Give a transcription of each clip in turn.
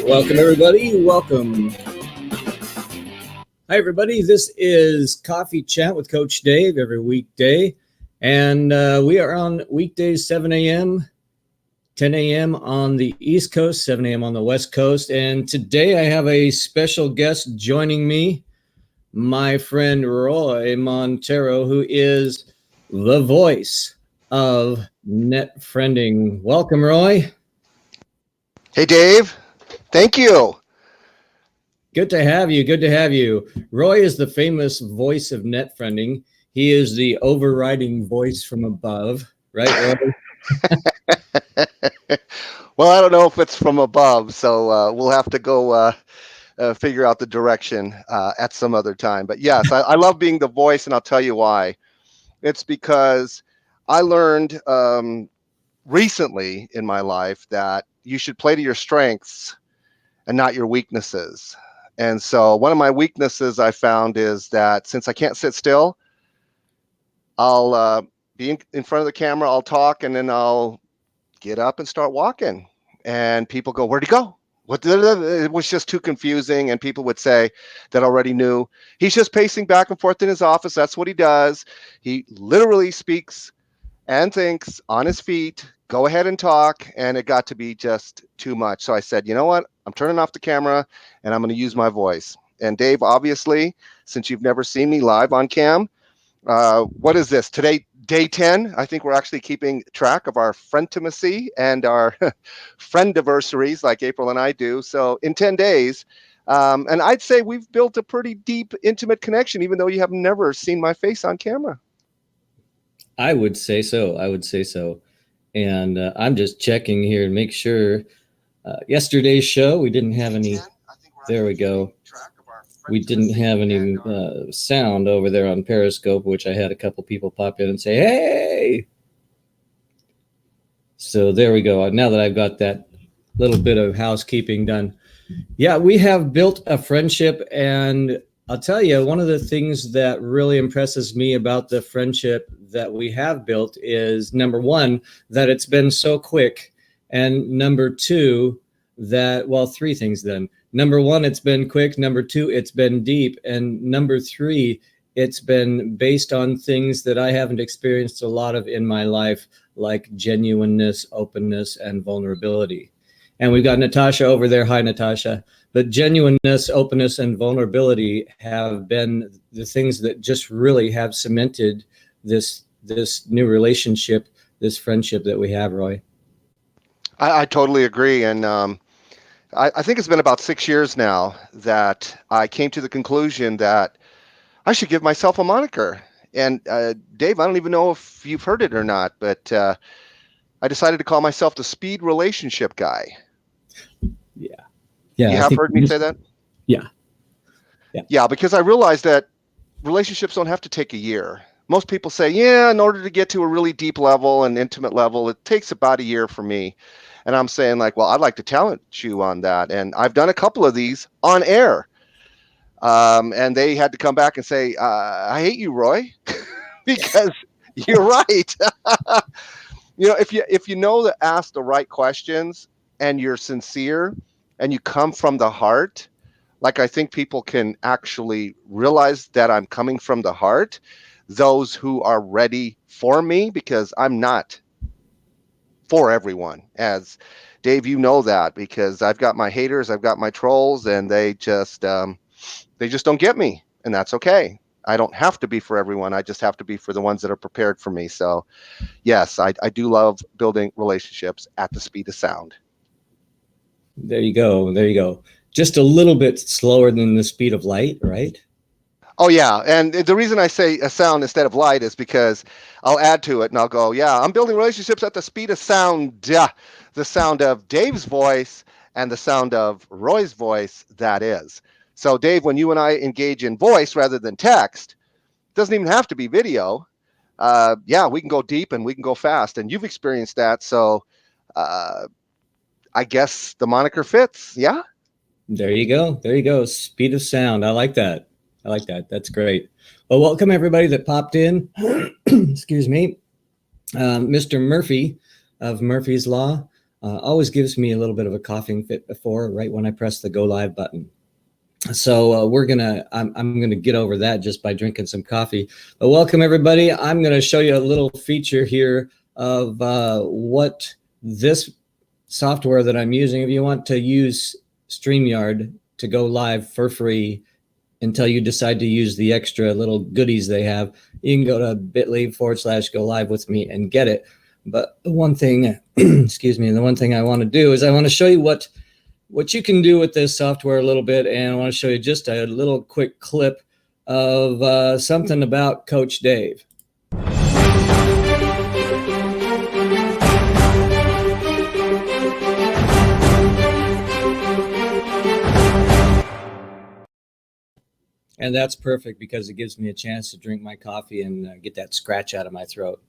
Welcome, everybody. Welcome. Hi, everybody. This is Coffee Chat with Coach Dave every weekday. And we are on weekdays, 7 a.m., 10 a.m. on the East Coast, 7 a.m. on the West Coast. And today I have a special guest joining me, my friend Roy Montero, who is the voice of net friending. Welcome, Roy. Hey, Dave. Thank you. Good to have you. Good to have you. Roy is the famous voice of net friending. He is the overriding voice from above, right, Roy? Well, I don't know if it's from above, so we'll have to go figure out the direction at some other time. But yes, I love being the voice, and I'll tell you why. It's because I learned recently in my life that you should play to your strengths and not your weaknesses. And so one of my weaknesses I found is that since I can't sit still, I'll be in front of the camera, I'll talk, and then I'll get up and start walking. And people go, "Where'd he go? What?" It was just too confusing. And people would say that already knew, he's just pacing back and forth in his office. That's what he does. He literally speaks and thinks on his feet. Go ahead and talk. And it got to be just too much. So I said, you know what? I'm turning off the camera and I'm going to use my voice. And Dave, obviously, since you've never seen me live on cam, what is this today? Day 10. I think we're actually keeping track of our frientimacy and our friendiversaries like April and I do. So in 10 days, and I'd say we've built a pretty deep, intimate connection, even though you have never seen my face on camera. I would say so. I would say so. And I'm just checking here and make sure. Yesterday's show, we didn't have any. There we go. We didn't have any sound over there on Periscope, which I had a couple people pop in and say, "Hey!" So there we go. Now that I've got that little bit of housekeeping done, yeah, we have built a friendship, and I'll tell you, one of the things that really impresses me about the friendship that we have built is, number one, that it's been so quick, and number two, that, well, three things then. Number one, it's been quick. Number two, it's been deep. And number three, it's been based on things that I haven't experienced a lot of in my life, like genuineness, openness, and vulnerability. And we've got Natasha over there. Hi, Natasha. But genuineness, openness, and vulnerability have been the things that just really have cemented this new relationship, this friendship that we have, Roy. I totally agree. And I think it's been about 6 years now that I came to the conclusion that I should give myself a moniker. And Dave, I don't even know if you've heard it or not, but I decided to call myself the speed relationship guy. Yeah. Yeah. You have heard me say that? Yeah. Yeah, because I realized that relationships don't have to take a year. Most people say, yeah, in order to get to a really deep level and intimate level, it takes about a year for me. And I'm saying, like, well, I'd like to challenge you on that. And I've done a couple of these on air. And they had to come back and say, I hate you, Roy, because you're right. If you know to ask the right questions and you're sincere and you come from the heart, like I think people can actually realize that I'm coming from the heart, those who are ready for me, because I'm not for everyone. As Dave, you know that, because I've got my haters, I've got my trolls, and they just don't get me, and that's okay. I don't have to be for everyone. I just have to be for the ones that are prepared for me. So yes, I do love building relationships at the speed of sound. There you go. There you go. Just a little bit slower than the speed of light, right? Oh yeah, and the reason I say a sound instead of light is because I'll add to it and I'll go, yeah, I'm building relationships at the speed of sound, the sound of Dave's voice and the sound of Roy's voice, that is. So Dave, when you and I engage in voice rather than text, it doesn't even have to be video. Yeah, we can go deep and we can go fast, and you've experienced that. So I guess the moniker fits. Yeah. There you go. There you go. Speed of sound. I like that. I like that. That's great. Well, welcome everybody that popped in. Excuse me. Mr. Murphy of Murphy's Law always gives me a little bit of a coughing fit before, right when I press the go live button. So I'm gonna get over that just by drinking some coffee. But welcome everybody. I'm gonna show you a little feature here of what this software that I'm using. If you want to use StreamYard to go live for free until you decide to use the extra little goodies they have, you can go to bit.ly/go live with me and get it. But the one thing, excuse me, the one thing I want to do is I want to show you what you can do with this software a little bit, and I want to show you just a little quick clip of something about Coach Dave. And that's perfect because it gives me a chance to drink my coffee and get that scratch out of my throat.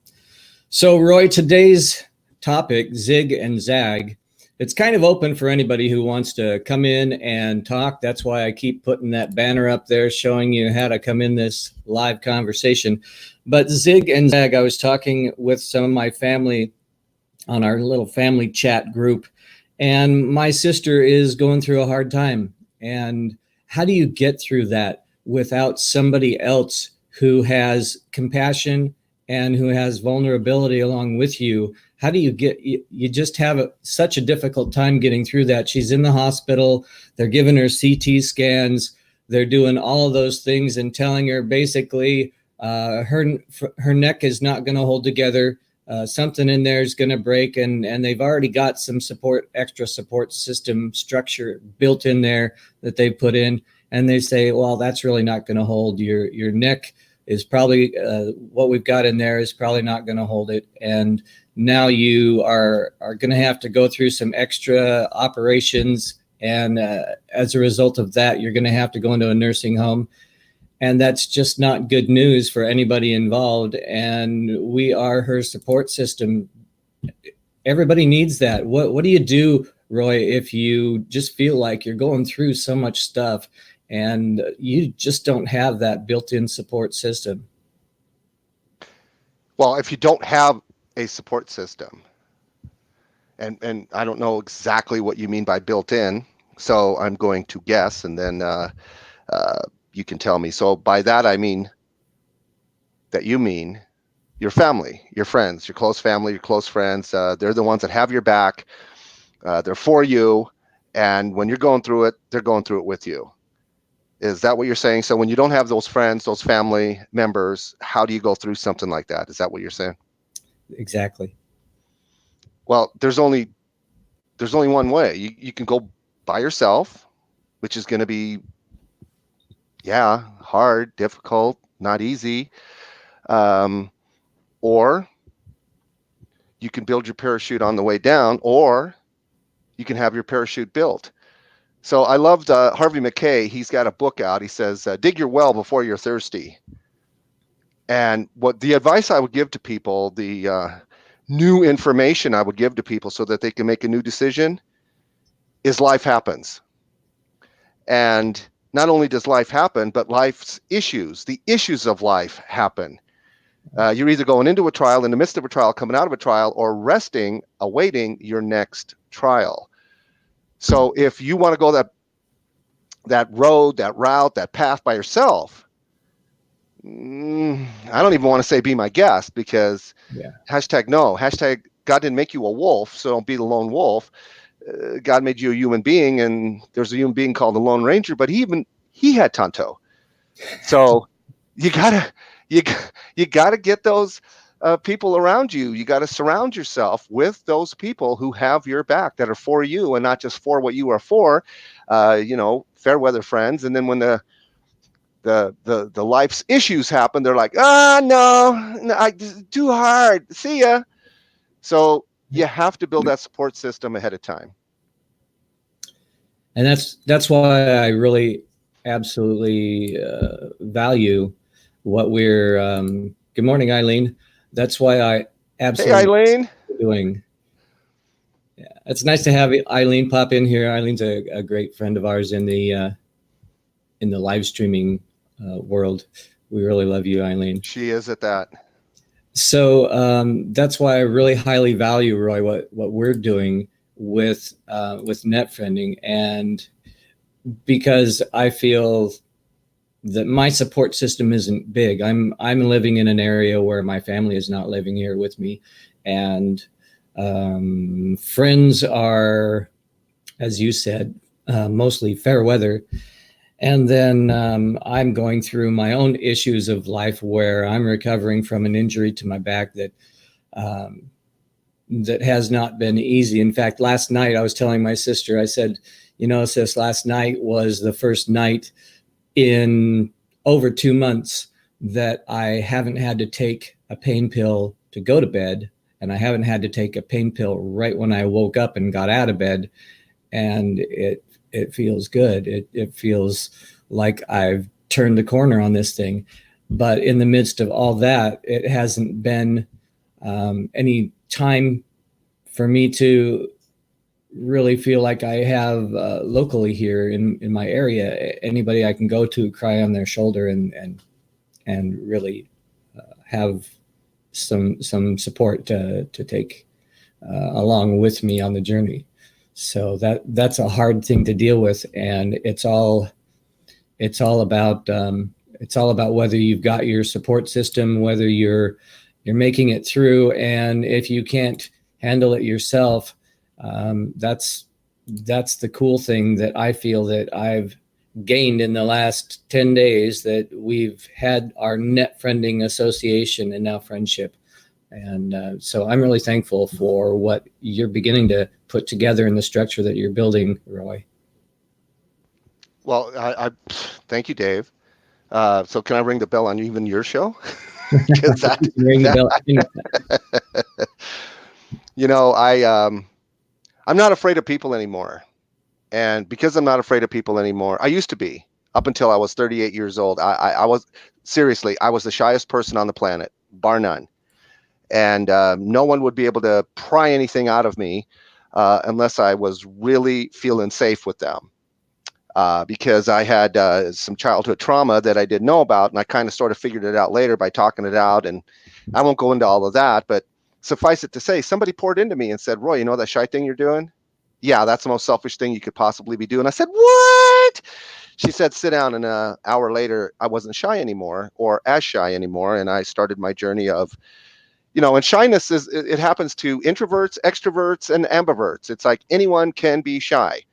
So Roy, today's topic, zig and zag, it's kind of open for anybody who wants to come in and talk. That's why I keep putting that banner up there showing you how to come in this live conversation. But zig and zag, I was talking with some of my family on our little family chat group, and my sister is going through a hard time. And how do you get through that without somebody else who has compassion and who has vulnerability along with you? How do you get, you just have such a difficult time getting through that. She's in the hospital, they're giving her CT scans, they're doing all of those things and telling her basically her neck is not going to hold together. Something in there is going to break, and they've already got some extra support system structure built in there that they put in. And they say, well, that's really not going to hold. Your neck is probably, what we've got in there is probably not going to hold it. And now you are going to have to go through some extra operations. And as a result of that, you're going to have to go into a nursing home. And that's just not good news for anybody involved. And we are her support system. Everybody needs that. What do you do, Roy, if you just feel like you're going through so much stuff and you just don't have that built-in support system? Well, if you don't have a support system, and I don't know exactly what you mean by built-in, so I'm going to guess, and then you can tell me. So by that, I mean that you mean your family, your friends, your close family, your close friends. They're the ones that have your back. They're for you. And when you're going through it, they're going through it with you. Is that what you're saying? So when you don't have those friends, those family members, how do you go through something like that? Is that what you're saying? Exactly. Well, there's only one way. You can go by yourself, which is going to be, yeah, hard, difficult, not easy. Or you can build your parachute on the way down, or you can have your parachute built. So I loved Harvey McKay. He's got a book out. He says, dig your well before you're thirsty. And what the advice I would give to people, the new information I would give to people so that they can make a new decision is life happens. And not only does life happen, but life's issues, the issues of life happen. You're either going into a trial, in the midst of a trial, coming out of a trial, or resting, awaiting your next trial. So if you want to go that road, that route, that path by yourself, I don't even want to say be my guest, because hashtag no, hashtag God didn't make you a wolf, so don't be the lone wolf. God made you a human being, and there's a human being called the Lone Ranger, but he had Tonto. So you gotta get those people around you. You got to surround yourself with those people who have your back, that are for you and not just for what you are for. Fair weather friends. And then when the life's issues happen, they're like, no, too hard. See ya. So you have to build that support system ahead of time. And that's why I really absolutely value what we're. Good morning, Eileen. That's why I absolutely. Hey, Eileen. Doing. Yeah, it's nice to have Eileen pop in here. Eileen's a great friend of ours in the live streaming world. We really love you, Eileen. She is at that. So that's why I really highly value, Roy, what we're doing with net friending, and because I feel that my support system isn't big. I'm living in an area where my family is not living here with me, and friends are, as you said, mostly fair weather. And then I'm going through my own issues of life where I'm recovering from an injury to my back um, that has not been easy. In fact, last night I was telling my sister, I said, you know, sis, last night was the first night in over 2 months that I haven't had to take a pain pill to go to bed. And I haven't had to take a pain pill right when I woke up and got out of bed. And it feels good. It feels like I've turned the corner on this thing. But in the midst of all that, it hasn't been any time for me to really feel like I have locally here in my area anybody I can go to, cry on their shoulder, and really have some support to take along with me on the journey. So that's a hard thing to deal with, and it's all about whether you've got your support system, whether you're making it through, and if you can't handle it yourself, that's the cool thing that I feel that I've gained in the last 10 days, that we've had our net friending association and now friendship. And so I'm really thankful for what you're beginning to put together in the structure that you're building, Roy. Well, I thank you, Dave. So can I ring the bell on even your show? Because Ring the bell. you know, I'm not afraid of people anymore. And because I'm not afraid of people anymore, I used to be up until I was 38 years old. I was seriously, I was the shyest person on the planet, bar none. And no one would be able to pry anything out of me unless I was really feeling safe with them. Because I had some childhood trauma that I didn't know about, and I kind of sort of figured it out later by talking it out. And I won't go into all of that, but suffice it to say, somebody poured into me and said, Roy, you know that shy thing you're doing? Yeah, that's the most selfish thing you could possibly be doing. I said, what? She said, sit down. And an hour later, I wasn't shy anymore, or as shy anymore. And I started my journey of, and shyness it happens to introverts, extroverts, and ambiverts. It's like anyone can be shy.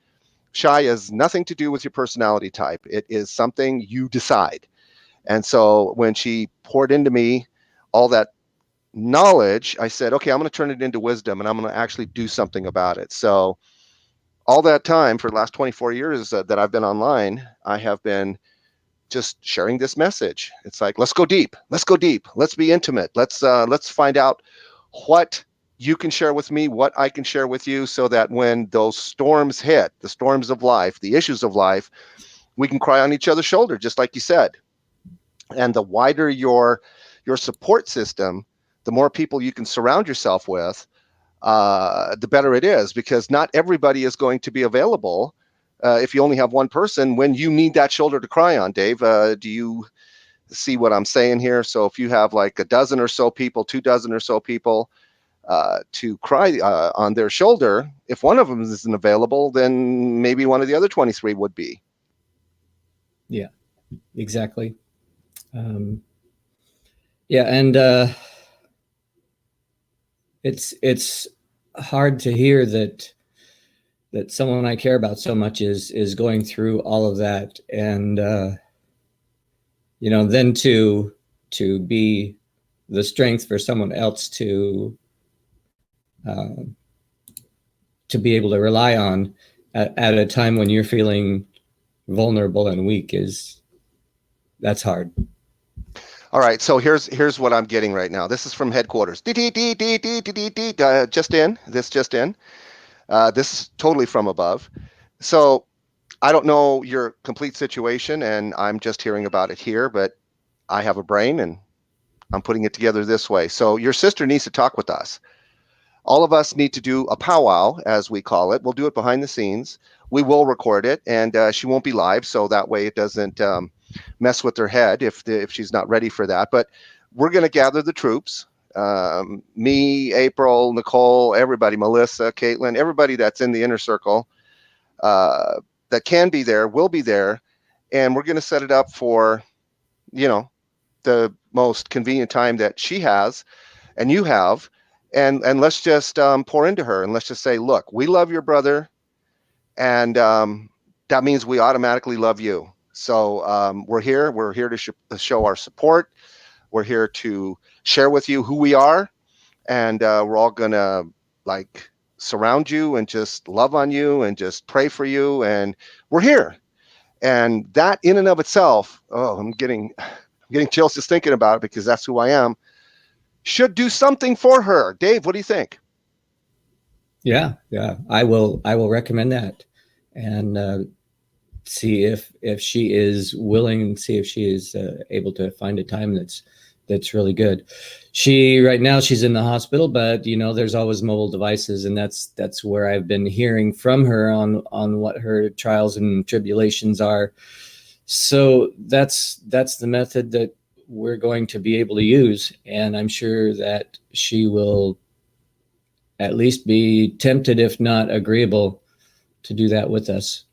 Shy has nothing to do with your personality type. It is something you decide. And so when she poured into me all that knowledge, I said, okay, I'm going to turn it into wisdom, and I'm going to actually do something about it. So all that time, for the last 24 years that I've been online, I have been just sharing this message. It's like, let's go deep. Let's go deep. Let's be intimate. Let's find out what you can share with me, what I can share with you, so that when those storms hit, the storms of life, the issues of life, we can cry on each other's shoulder, just like you said. And the wider your support system, the more people you can surround yourself with, the better it is, because not everybody is going to be available if you only have one person when you need that shoulder to cry on. Dave, do you see what I'm saying here? So if you have like a dozen or so people, 24 or so people to cry on their shoulder, if one of them isn't available, then maybe one of the other 23 would be. Yeah, exactly. Yeah, and it's hard to hear that someone I care about so much is going through all of that, and then to be the strength for someone else uh, to be able to rely on at a time when you're feeling vulnerable and weak that's hard. All right, so here's what I'm getting right now. This is from headquarters. Just in. This just in. This is totally from above. So I don't know your complete situation, and I'm just hearing about it here, but I have a brain, and I'm putting it together this way. So your sister needs to talk with us. All of us need to do a powwow, as we call it. We'll do it behind the scenes. We will record it, and she won't be live, so that way it doesn't mess with her head if she's not ready for that. But we're going to gather the troops. me, April, Nicole, everybody, Melissa, Caitlin, everybody that's in the inner circle that can be there will be there. And we're going to set it up for, the most convenient time that she has and you have. And let's just pour into her, and let's just say, look, we love your brother. And that means we automatically love you. So we're here. We're here to show our support. We're here to share with you who we are. And we're all going to surround you and just love on you and just pray for you. And we're here. And that in and of itself, I'm getting chills just thinking about it, because that's who I am, should do something for her. Dave, what do you think? Yeah, I will recommend that, and see if she is willing, and see if she is able to find a time that's really good. She right now she's in the hospital, but there's always mobile devices, and that's where I've been hearing from her on what her trials and tribulations are. So that's the method that we're going to be able to use, and I'm sure that she will at least be tempted, if not agreeable, to do that with us.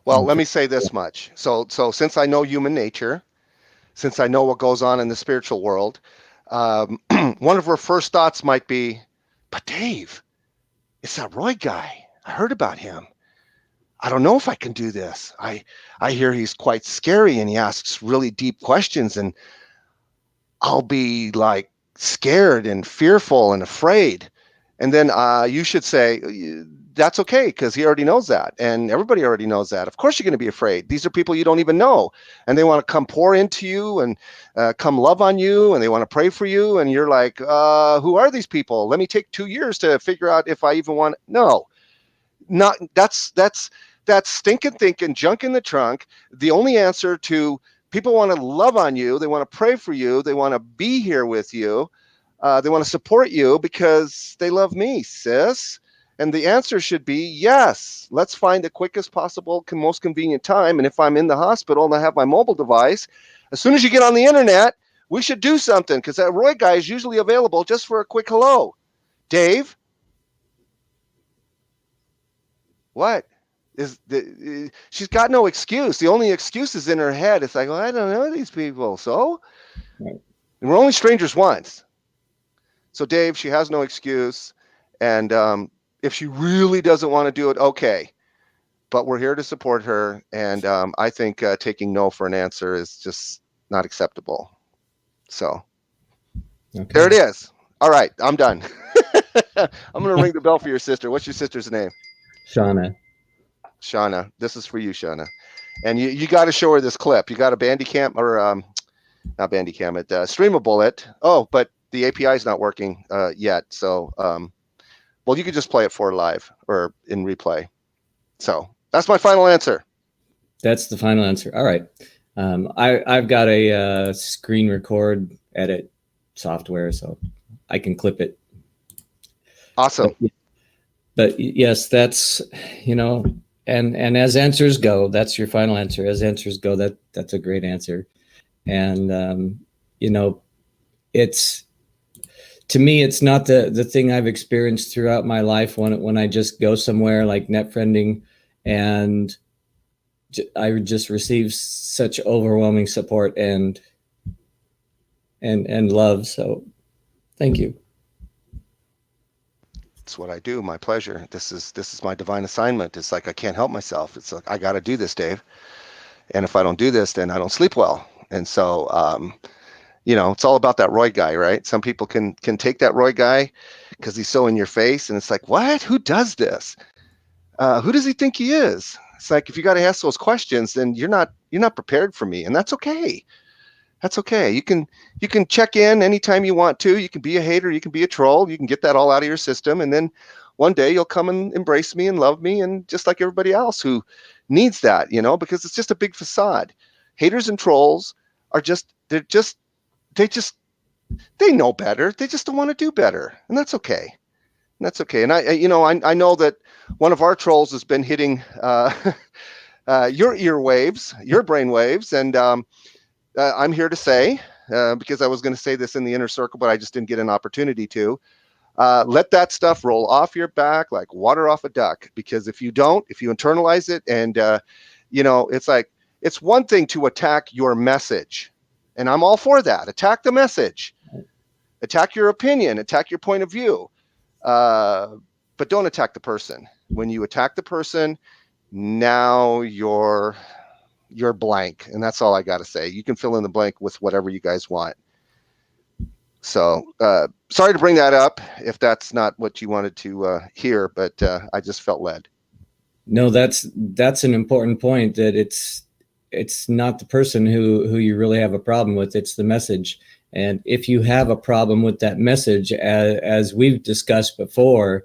Well, let me say this much. So since I know human nature, since I know what goes on in the spiritual world, one of her first thoughts might be, but Dave, it's that Roy guy. I heard about him. I don't know if I can do this. I hear he's quite scary and he asks really deep questions, and I'll be like scared and fearful and afraid. And then you should say, that's okay, because he already knows that. And everybody already knows that. Of course you're going to be afraid. These are people you don't even know. And they want to come pour into you and come love on you. And they want to pray for you. And you're like, who are these people? Let me take 2 years to figure out if I even want. No, not that's stinking thinking, junk in the trunk. The only answer to people want to love on you. They want to pray for you. They want to be here with you. They want to support you because they love me, sis. And the answer should be yes. Let's find the quickest possible, most convenient time. And if I'm in the hospital and I have my mobile device, as soon as you get on the internet, we should do something, because that Roy guy is usually available just for a quick hello. Dave? What? She's got no excuse. The only excuse is in her head. It's like, well, I don't know these people. So? Right. And we're only strangers once. So, Dave, she has no excuse. And if she really doesn't want to do it, okay. But we're here to support her. And I think taking no for an answer is just not acceptable. So, okay. There it is. All right, I'm done. I'm going to ring the bell for your sister. What's your sister's name? Shauna. Shauna, this is for you, Shauna. And you got to show her this clip. You got a Bandicam, or not Bandicam, it Streamable it. Oh, but the API is not working yet. So, well, you could just play it for live or in replay. So that's my final answer. That's the final answer. All right. I've got a screen record edit software, so I can clip it. Awesome. But yes, that's, and as answers go, that's your final answer. As answers go, that's a great answer. And, it's, to me, it's not the thing I've experienced throughout my life when I just go somewhere like NetFriending and I just receive such overwhelming support and love. So thank you. It's what I do. My pleasure. This is my divine assignment. It's like I can't help myself. It's like I got to do this, Dave. And if I don't do this, then I don't sleep well. And so, it's all about that Roy guy, right? Some people can take that Roy guy because he's so in your face, and it's like, what? Who does this? Who does he think he is? It's like, if you got to ask those questions, then you're not prepared for me, and that's okay. That's okay. You can check in anytime you want to. You can be a hater. You can be a troll. You can get that all out of your system. And then one day you'll come and embrace me and love me. And just like everybody else who needs that, because it's just a big facade. Haters and trolls are they know better. They just don't want to do better. And that's okay. And that's okay. And I know that one of our trolls has been hitting your earwaves, your brain waves. And I'm here to say because I was going to say this in the inner circle, but I just didn't get an opportunity to. Let that stuff roll off your back like water off a duck, because if you don't, if you internalize it, and it's like, it's one thing to attack your message, and I'm all for that. Attack the message, attack your opinion, attack your point of view, but don't attack the person. When you attack the person, now you're blank, and that's all I got to say. You can fill in the blank with whatever you guys want. So sorry to bring that up if that's not what you wanted to hear, but I just felt led. No, that's an important point, that it's not the person who you really have a problem with, it's the message. And if you have a problem with that message, as we've discussed before,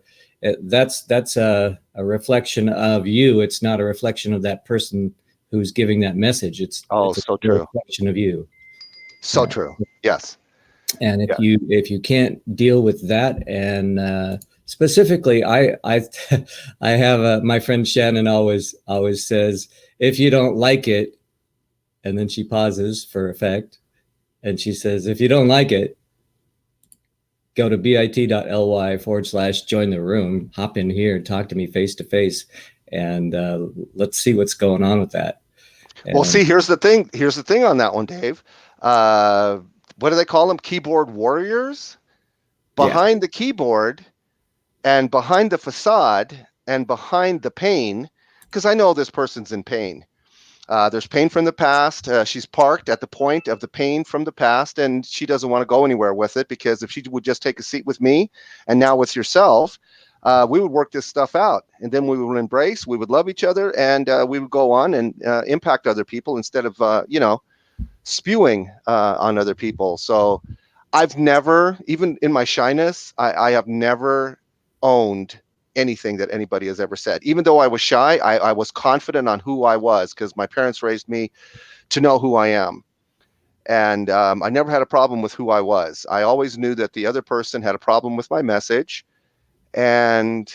that's a reflection of you. It's not a reflection of that person who's giving that message. It's so true. Reflection of you. So true. Yes. And if you can't deal with that, and specifically, I have my friend Shannon always says, if you don't like it, and then she pauses for effect, and she says, if you don't like it, go to bit.ly/join the room, hop in here, talk to me face to face, and let's see what's going on with that. Well, see, here's the thing on that one, Dave. What do they call them? Keyboard warriors? Behind the keyboard and behind the facade and behind the pain, because I know this person's in pain. There's pain from the past. She's parked at the point of the pain from the past, and she doesn't want to go anywhere with it, because if she would just take a seat with me and now with yourself, we would work this stuff out, and then we would embrace, we would love each other, and we would go on and impact other people instead of, spewing on other people. So I've never, even in my shyness, I have never owned anything that anybody has ever said. Even though I was shy, I was confident on who I was, because my parents raised me to know who I am. And I never had a problem with who I was. I always knew that the other person had a problem with my message. And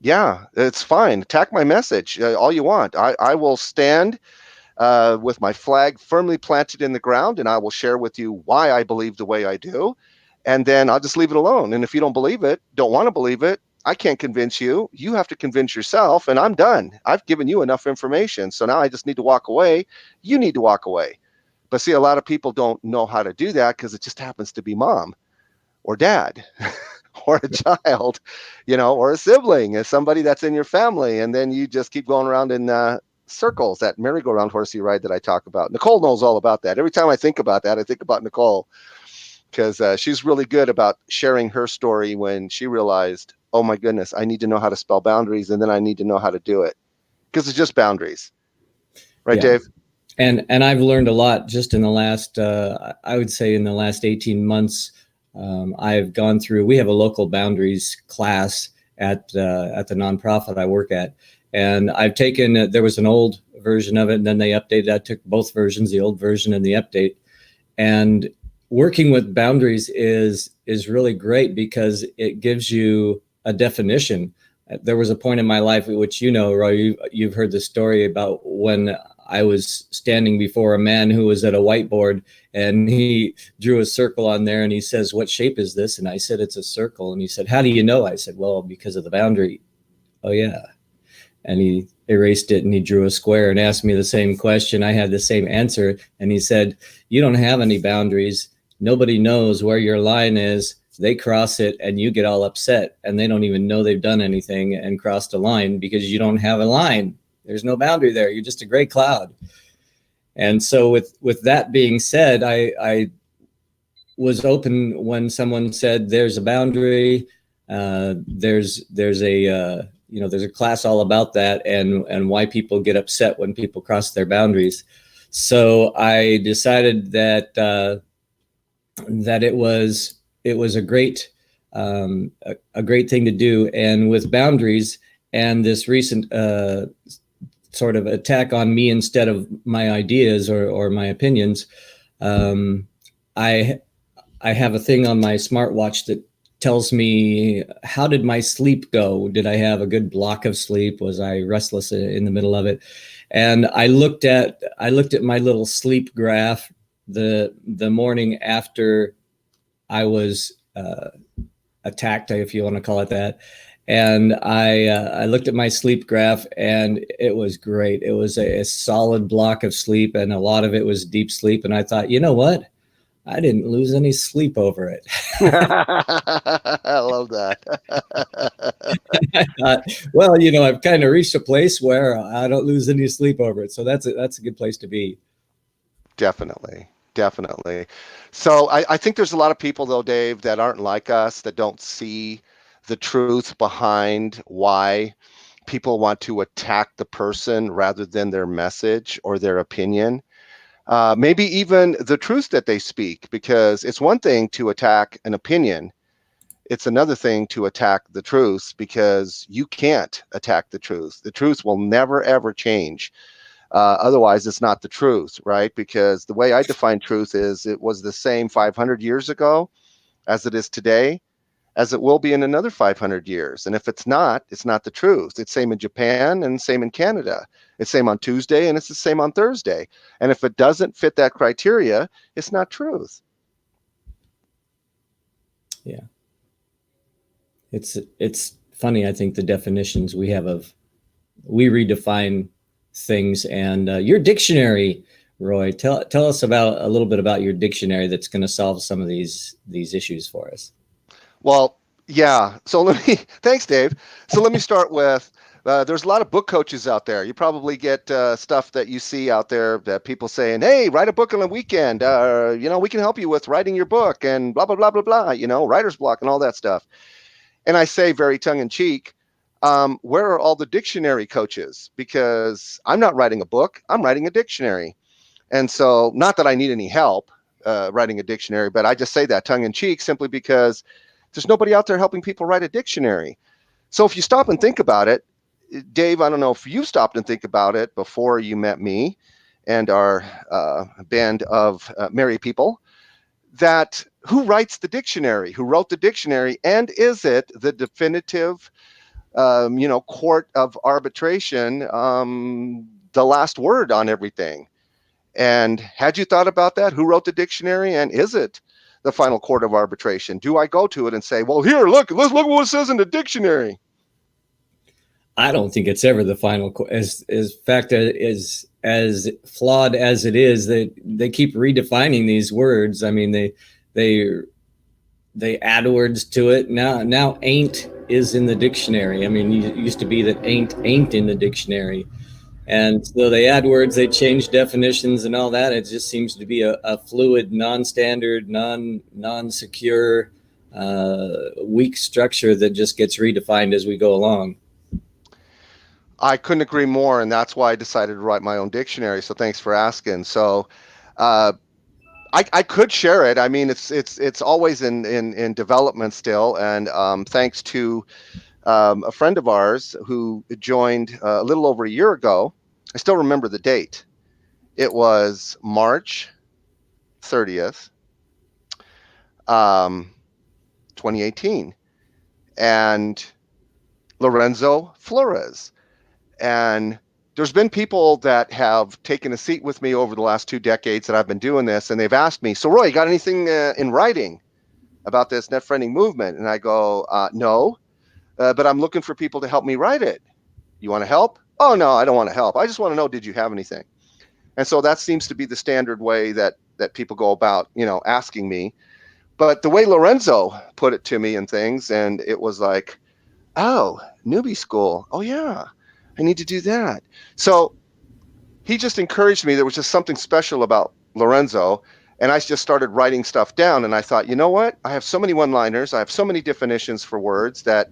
yeah, it's fine. Attack my message all you want. I will stand with my flag firmly planted in the ground, and I will share with you why I believe the way I do. And then I'll just leave it alone. And if you don't believe it, don't want to believe it, I can't convince you. You have to convince yourself, and I'm done. I've given you enough information. So now I just need to walk away. You need to walk away. But see, a lot of people don't know how to do that, because it just happens to be mom or dad or a child, or a sibling, or somebody that's in your family. And then you just keep going around in circles, that merry-go-round horsey ride that I talk about. Nicole knows all about that. Every time I think about that, I think about Nicole, because she's really good about sharing her story when she realized, oh my goodness, I need to know how to spell boundaries, and then I need to know how to do it, because it's just boundaries. Right, Dave? And I've learned a lot just in the last, I would say in the last 18 months. I've gone through, we have a local boundaries class at the nonprofit I work at. And I've taken, there was an old version of it, and then they updated. I took both versions, the old version and the update. And working with boundaries is really great, because it gives you a definition. There was a point in my life, which Roy, you've heard the story about, when I was standing before a man who was at a whiteboard, and he drew a circle on there, and he says, "What shape is this?" And I said, "It's a circle." And he said, "How do you know?" I said, "Well, because of the boundary." "Oh yeah." And he erased it, and he drew a square and asked me the same question. I had the same answer. And he said, "You don't have any boundaries. Nobody knows where your line is. They cross it, and you get all upset, and they don't even know they've done anything and crossed a line, because you don't have a line. There's no boundary there. You're just a gray cloud." And so with that being said, I was open when someone said there's a boundary. There's a class all about that, and why people get upset when people cross their boundaries. So I decided that it was a great thing to do. And with boundaries and this recent sort of attack on me instead of my ideas or my opinions, I have a thing on my smartwatch that tells me, how did my sleep go? Did I have a good block of sleep? Was I restless in the middle of it? And I looked at my little sleep graph, the morning after I was attacked, if you want to call it that. And I looked at my sleep graph, and it was great. It was a solid block of sleep, and a lot of it was deep sleep. And I thought, you know what? I didn't lose any sleep over it. I love that. I thought, well, I've kind of reached a place where I don't lose any sleep over it. So that's a good place to be. Definitely. Definitely. So I think there's a lot of people, though, Dave, that aren't like us, that don't see the truth behind why people want to attack the person rather than their message or their opinion. Maybe even the truth that they speak, because it's one thing to attack an opinion. It's another thing to attack the truth, because you can't attack the truth. The truth will never, ever change. Otherwise, it's not the truth, right? Because the way I define truth is it was the same 500 years ago as it is today, as it will be in another 500 years. And if it's not the truth. It's same in Japan and same in Canada. It's same on Tuesday and it's the same on Thursday. And if it doesn't fit that criteria, it's not truth. Yeah. It's funny. I think the definitions we have we redefine things, and your dictionary, Roy, tell us about a little bit about your dictionary that's going to solve some of these issues for us. Well, yeah. So thanks, Dave. So let me start with, there's a lot of book coaches out there. You probably get stuff that you see out there that people saying, hey, write a book on a weekend. We can help you with writing your book and blah, blah, blah, blah, blah, writer's block and all that stuff. And I say very tongue in cheek, where are all the dictionary coaches? Because I'm not writing a book, I'm writing a dictionary. And so, not that I need any help writing a dictionary, but I just say that tongue in cheek simply because there's nobody out there helping people write a dictionary. So if you stop and think about it, Dave, I don't know if you stopped and think about it before you met me and our band of merry people, that who writes the dictionary, who wrote the dictionary, and is it the definitive, court of arbitration, the last word on everything? And had you thought about that? Who wrote the dictionary, and is it the final court of arbitration? Do I go to it and say, well, here, let's look what it says in the dictionary? I don't think it's ever the final. As fact as flawed as it is, they keep redefining these words. I mean, they add words to it. Now ain't is in the dictionary. I mean, it used to be that ain't in the dictionary. And so they add words, they change definitions and all that. It just seems to be a fluid, non-standard, non-secure, weak structure that just gets redefined as we go along. I couldn't agree more, and that's why I decided to write my own dictionary. So thanks for asking. So I could share it. I mean, it's always in development still, and thanks to a friend of ours who joined a little over a year ago. I still remember the date. It was March 30th, 2018, and Lorenzo Flores. And there's been people that have taken a seat with me over the last 2 decades that I've been doing this, and they've asked me, so Roy, you got anything in writing about this net friending movement? And I go, no, but I'm looking for people to help me write it. You want to help? Oh, no, I don't want to help. I just want to know, did you have anything? And so that seems to be the standard way that people go about, asking me. But the way Lorenzo put it to me and things, and it was like, oh, newbie school. Oh, yeah, I need to do that. So he just encouraged me. There was just something special about Lorenzo. And I just started writing stuff down. And I thought, you know what? I have so many one-liners. I have so many definitions for words that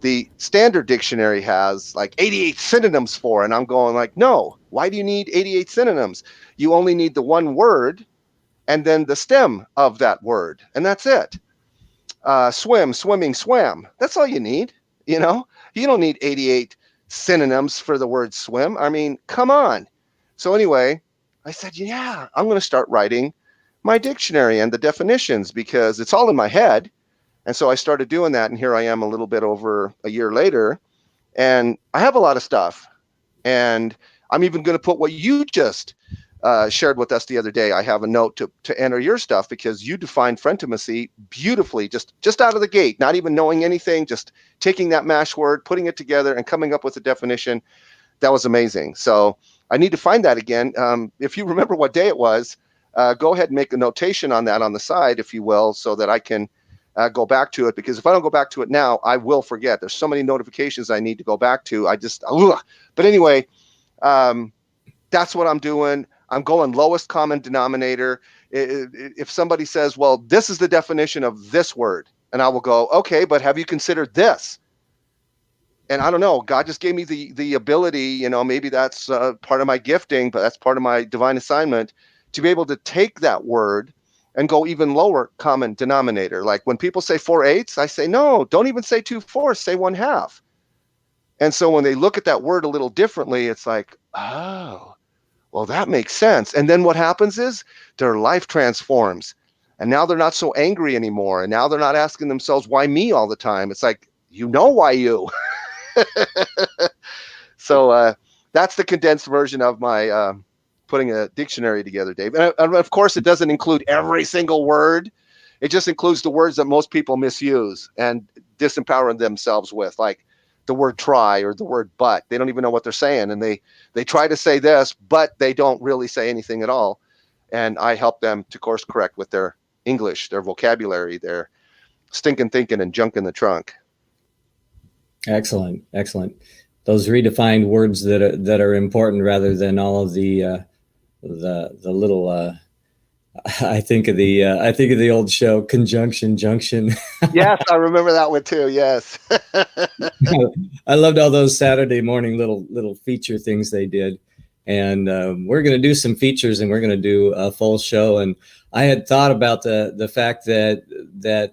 the standard dictionary has like 88 synonyms for. And I'm going like, no, why do you need 88 synonyms? You only need the one word and then the stem of that word. And that's it. Swim, swimming, swam. That's all you need. You don't need 88 synonyms for the word swim. I mean, come on. So anyway, I said, yeah, I'm going to start writing my dictionary and the definitions because it's all in my head. And so I started doing that. And here I am a little bit over a year later. And I have a lot of stuff. And I'm even going to put what you just shared with us the other day. I have a note to enter your stuff because you defined frientimacy beautifully, just out of the gate, not even knowing anything, just taking that MASH word, putting it together, and coming up with a definition. That was amazing. So I need to find that again. If you remember what day it was, go ahead and make a notation on that on the side, if you will, so that I can go back to it. Because if I don't go back to it now, I will forget. There's so many notifications I need to go back to. But anyway, that's what I'm doing. I'm going lowest common denominator. If somebody says, well, this is the definition of this word, and I will go, okay, but have you considered this? And I don't know, God just gave me the ability, maybe that's part of my gifting, but that's part of my divine assignment, to be able to take that word and go even lower common denominator. Like when people say 4/8, I say, no, don't even say 2/4, say 1/2. And so when they look at that word a little differently, it's like, oh, well, that makes sense. And then what happens is their life transforms. And now they're not so angry anymore. And now they're not asking themselves, why me all the time? It's like, why you. So that's the condensed version of my putting a dictionary together, Dave. And of course, it doesn't include every single word. It just includes the words that most people misuse and disempower themselves with, like the word try or the word but. They don't even know what they're saying. And they try to say this, but they don't really say anything at all. And I help them to course correct with their English, their vocabulary, their stinking thinking and junk in the trunk. Excellent. Those redefined words that are important rather than all of the little. I think of the old show Conjunction Junction. Yes, I remember that one too. Yes. I loved all those Saturday morning little feature things they did, and we're going to do some features and we're going to do a full show. And I had thought about the fact that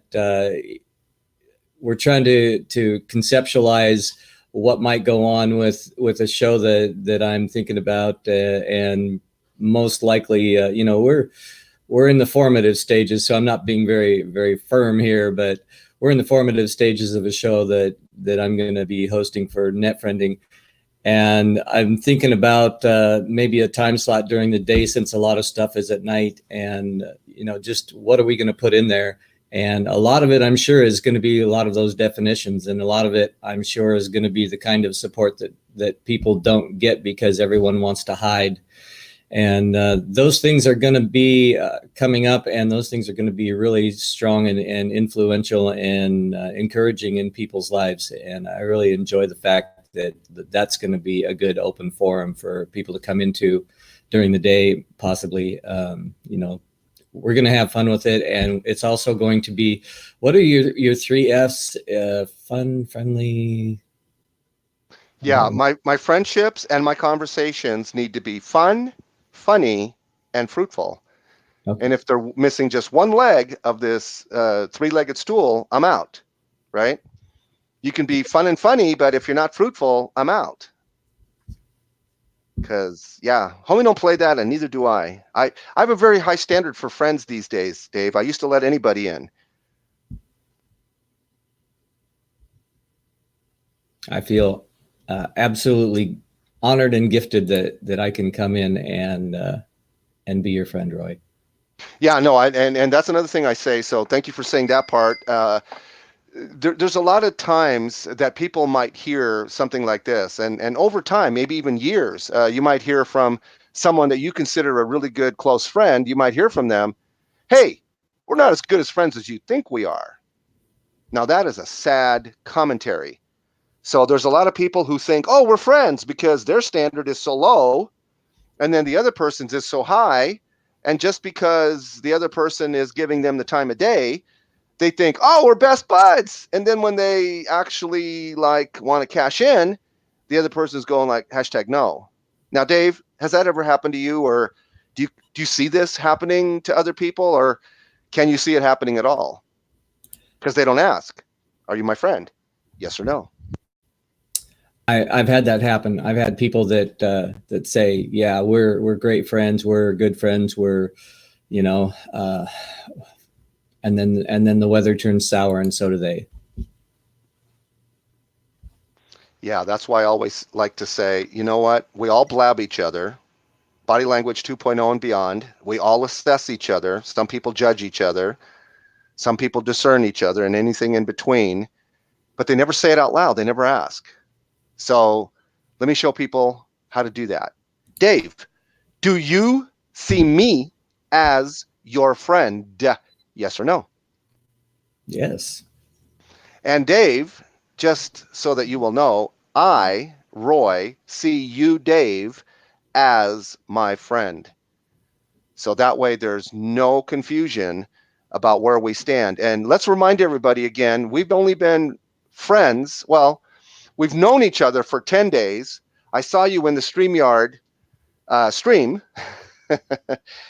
we're trying to conceptualize what might go on with a show that I'm thinking about, and most likely, we're in the formative stages. So I'm not being very, very firm here, but we're in the formative stages of a show that I'm going to be hosting for NetFriending. And I'm thinking about maybe a time slot during the day, since a lot of stuff is at night, and just what are we going to put in there? And a lot of it, I'm sure, is going to be a lot of those definitions, and a lot of it, I'm sure, is going to be the kind of support that people don't get because everyone wants to hide. And those things are going to be coming up, and those things are going to be really strong and influential and encouraging in people's lives. And I really enjoy the fact that that's going to be a good open forum for people to come into during the day, possibly. We're going to have fun with it, and it's also going to be, what are your 3 F's? Fun, friendly. Yeah, my friendships and my conversations need to be fun, funny, and fruitful. Okay. And if they're missing just one leg of this 3-legged stool, I'm out, right? You can be fun and funny, but if you're not fruitful, I'm out. Because, yeah, homie don't play that, and neither do I. I have a very high standard for friends these days, Dave. I used to let anybody in. I feel absolutely honored and gifted that I can come in and be your friend, Roy. Yeah, no, and that's another thing I say. So thank you for saying that part. There's a lot of times that people might hear something like this, and over time, maybe even years, you might hear from someone that you consider a really good close friend. You might hear from them, hey, we're not as good as friends as you think we are. Now that is a sad commentary. So there's a lot of people who think, oh, we're friends because their standard is so low, and then the other person's is so high. And just because the other person is giving them the time of day, they think, oh, we're best buds. And then when they actually want to cash in, the other person's going like #no. Now, Dave, has that ever happened to you, or do you see this happening to other people, or can you see it happening at all? Because they don't ask, are you my friend? Yes or no? I've had that happen. I've had people that say, yeah, we're great friends, we're good friends, we're, and then the weather turns sour, and so do they. Yeah, that's why I always like to say, you know what? We all blab each other. body language 2.0 and beyond. We all assess each other. Some people judge each other. Some people discern each other and anything in between, but they never say it out loud. They never ask. So let me show people how to do that. Dave, do you see me as your friend? Yes or no? Yes. And Dave, just so that you will know, I, Roy, see you, Dave, as my friend. So that way there's no confusion about where we stand. And let's remind everybody again, we've only been friends. Well, we've known each other for 10 days. I saw you in the StreamYard stream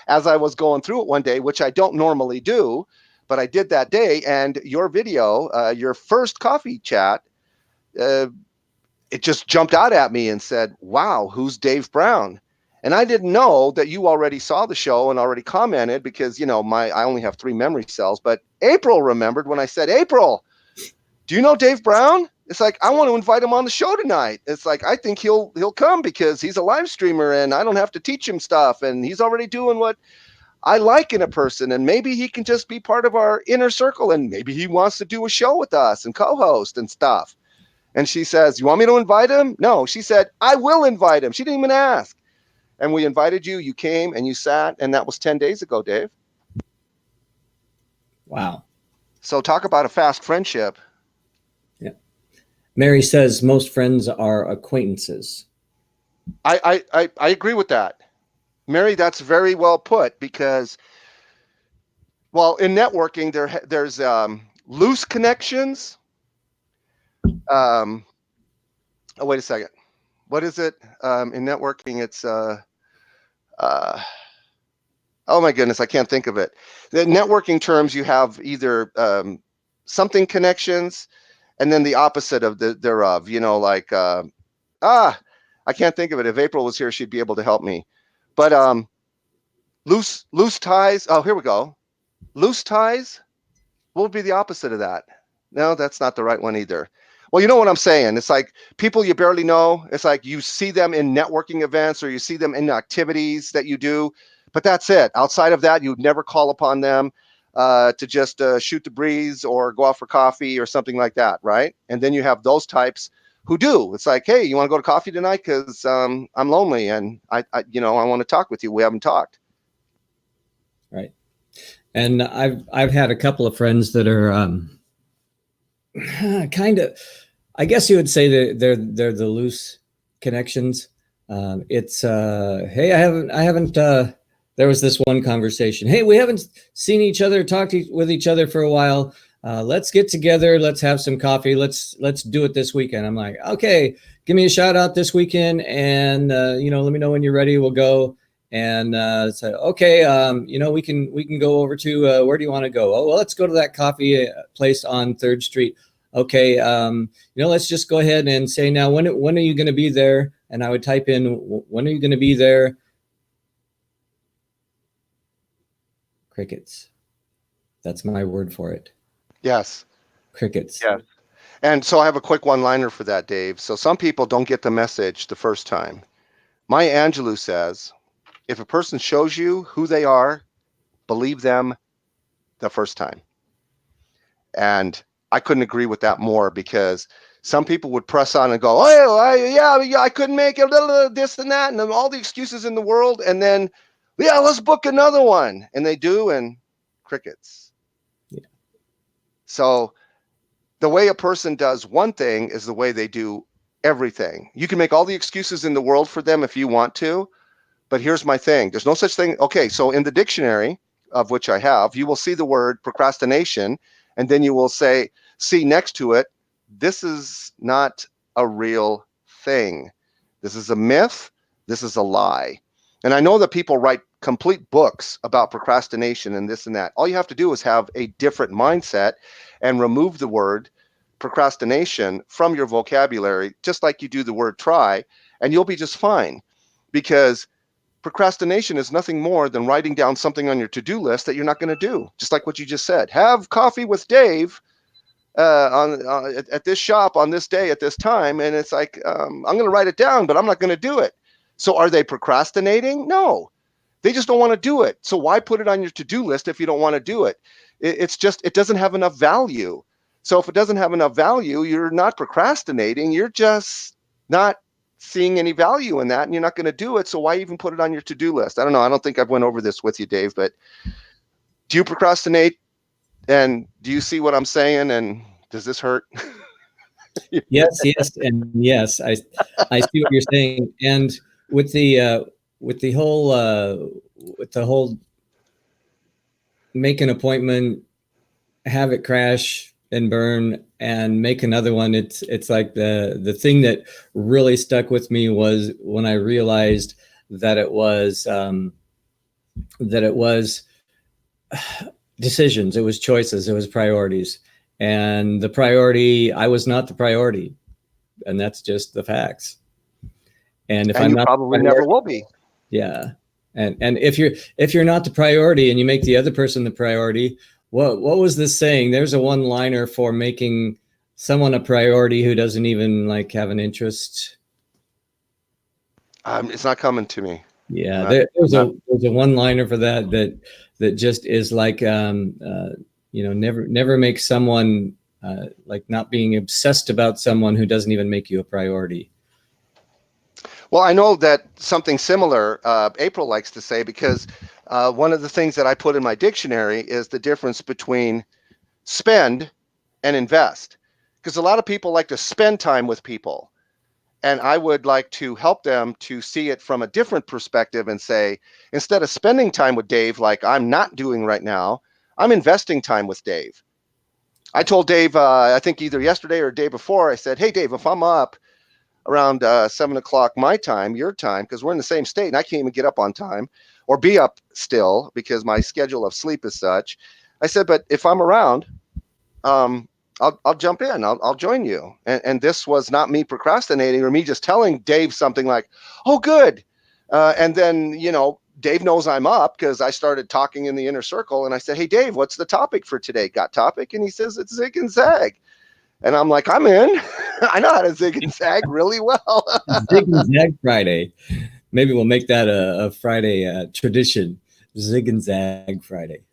as I was going through it one day, which I don't normally do, but I did that day. And your video, your first coffee chat, uh, it just jumped out at me and said, wow, who's Dave Brown? And I didn't know that you already saw the show and already commented because, I only have 3 memory cells. But April remembered when I said, April, do you know Dave Brown? It's like, I want to invite him on the show tonight. It's like, I think he'll come because he's a live streamer and I don't have to teach him stuff. And he's already doing what I like in a person. And maybe he can just be part of our inner circle. And maybe he wants to do a show with us and co-host and stuff. And she says, you want me to invite him? No, she said, I will invite him. She didn't even ask. And we invited you, you came and you sat, and that was 10 days ago, Dave. Wow. So talk about a fast friendship. Yeah. Mary says most friends are acquaintances. I agree with that. Mary, that's very well put because, well, in networking, there's loose connections. Oh, wait a second. What is it? In networking, it's oh my goodness, I can't think of it. The networking terms, you have either something connections and then the opposite of thereof, like, I can't think of it. If April was here, she'd be able to help me. But loose ties. Oh, here we go. Loose ties. What would be the opposite of that? No, that's not the right one either. Well, you know what I'm saying? It's like people you barely know. It's like you see them in networking events or you see them in activities that you do, but that's it. Outside of that, you'd never call upon them to just shoot the breeze or go out for coffee or something like that, right? And then you have those types who do. It's like, hey, you want to go to coffee tonight? Because I'm lonely and I want to talk with you. We haven't talked. Right. And I've had a couple of friends that are kind of, I guess you would say they're the loose connections. It's hey, I haven't. There was this one conversation. Hey, we haven't seen each other, with each other for a while. Let's get together. Let's have some coffee. Let's do it this weekend. I'm like, okay, give me a shout out this weekend, and let me know when you're ready. We'll go. And so, okay, we can go over to where do you want to go? Oh, well, let's go to that coffee place on 3rd Street. Okay, let's just go ahead and say now, when are you going to be there? And I would type in, when are you going to be there? Crickets. That's my word for it. Yes. Crickets. Yes. And so I have a quick one-liner for that, Dave. So some people don't get the message the first time. Maya Angelou says, if a person shows you who they are, believe them the first time. And I couldn't agree with that more because some people would press on and go, oh, I couldn't make it, this and that, and all the excuses in the world. And then, yeah, let's book another one. And they do, and crickets. Yeah. So the way a person does one thing is the way they do everything. You can make all the excuses in the world for them if you want to, but here's my thing. There's no such thing. Okay, so in the dictionary, of which I have, you will see the word procrastination, and then you will see next to it, this is not a real thing. This is a myth. This is a lie. And I know that people write complete books about procrastination and this and that. All you have to do is have a different mindset and remove the word procrastination from your vocabulary, just like you do the word try, and you'll be just fine. Because procrastination is nothing more than writing down something on your to-do list that you're not going to do. Just like what you just said. Have coffee with Dave at this shop on this day at this time, and it's like I'm going to write it down, but I'm not going to do it. So are they procrastinating? No, they just don't want to do it. So why put it on your to-do list if you don't want to do it? It's just, it doesn't have enough value. So if it doesn't have enough value, you're not procrastinating. You're just not seeing any value in that, and you're not going to do it. So why even put it on your to-do list? I don't know. I don't think I've went over this with you, Dave, but do you procrastinate? And do you see what I'm saying? And does this hurt? Yes, yes, and yes. I see what you're saying. And with the whole with the whole make an appointment, have it crash and burn, and make another one. It's like the thing that really stuck with me was when I realized that it was decisions, it was choices, it was priorities, and the priority, I was not the priority, and that's just the facts. And if And I'm you not the probably never priority, will be. yeah, and if you're not the priority and you make the other person the priority, what was this saying? There's a one liner for making someone a priority who doesn't even like have an interest. It's not coming to me. Yeah, Not, there's a one liner for that just is like never make someone like not being obsessed about someone who doesn't even make you a priority. Well, I know that something similar April likes to say, because one of the things that I put in my dictionary is the difference between spend and invest. Because a lot of people like to spend time with people. And I would like to help them to see it from a different perspective and say, instead of spending time with Dave like I'm not doing right now, I'm investing time with Dave. I told Dave, I think either yesterday or day before, I said, hey, Dave, if I'm up around 7 o'clock my time, your time, because we're in the same state and I can't even get up on time or be up still because my schedule of sleep is such. I said, but if I'm around, um, I'll jump in. I'll join you. And this was not me procrastinating or me just telling Dave something like, oh, good. And then, Dave knows I'm up because I started talking in the inner circle and I said, hey, Dave, what's the topic for today? Got topic? And he says, it's zig and zag. And I'm like, I'm in. I know how to zig and zag really well. Zig and Zag Friday. Maybe we'll make that a Friday tradition. Zig and Zag Friday.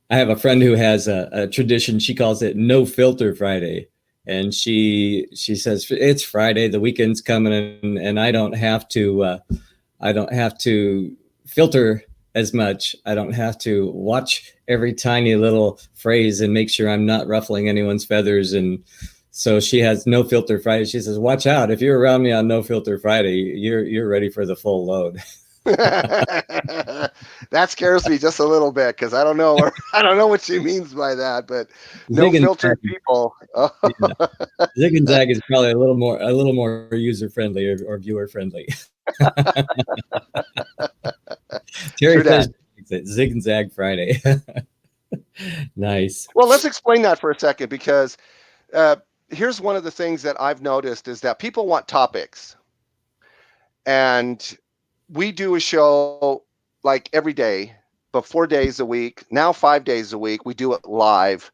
I have a friend who has a tradition. She calls it No Filter Friday, and she says it's Friday, the weekend's coming, and I don't have to filter as much. I don't have to watch every tiny little phrase and make sure I'm not ruffling anyone's feathers. And so she has No Filter Friday. She says, "Watch out! If you're around me on No Filter Friday, you're ready for the full load." That scares me just a little bit because I don't know what she means by that, but no Zig and filtered Zag, people. yeah. Zig and Zag is probably a little more user friendly or viewer friendly. Terry True says that. Zig and Zag Friday. Nice. Well, let's explain that for a second because here's one of the things that I've noticed is that people want topics, and we do a show like every day, but 4 days a week, now 5 days a week. We do it live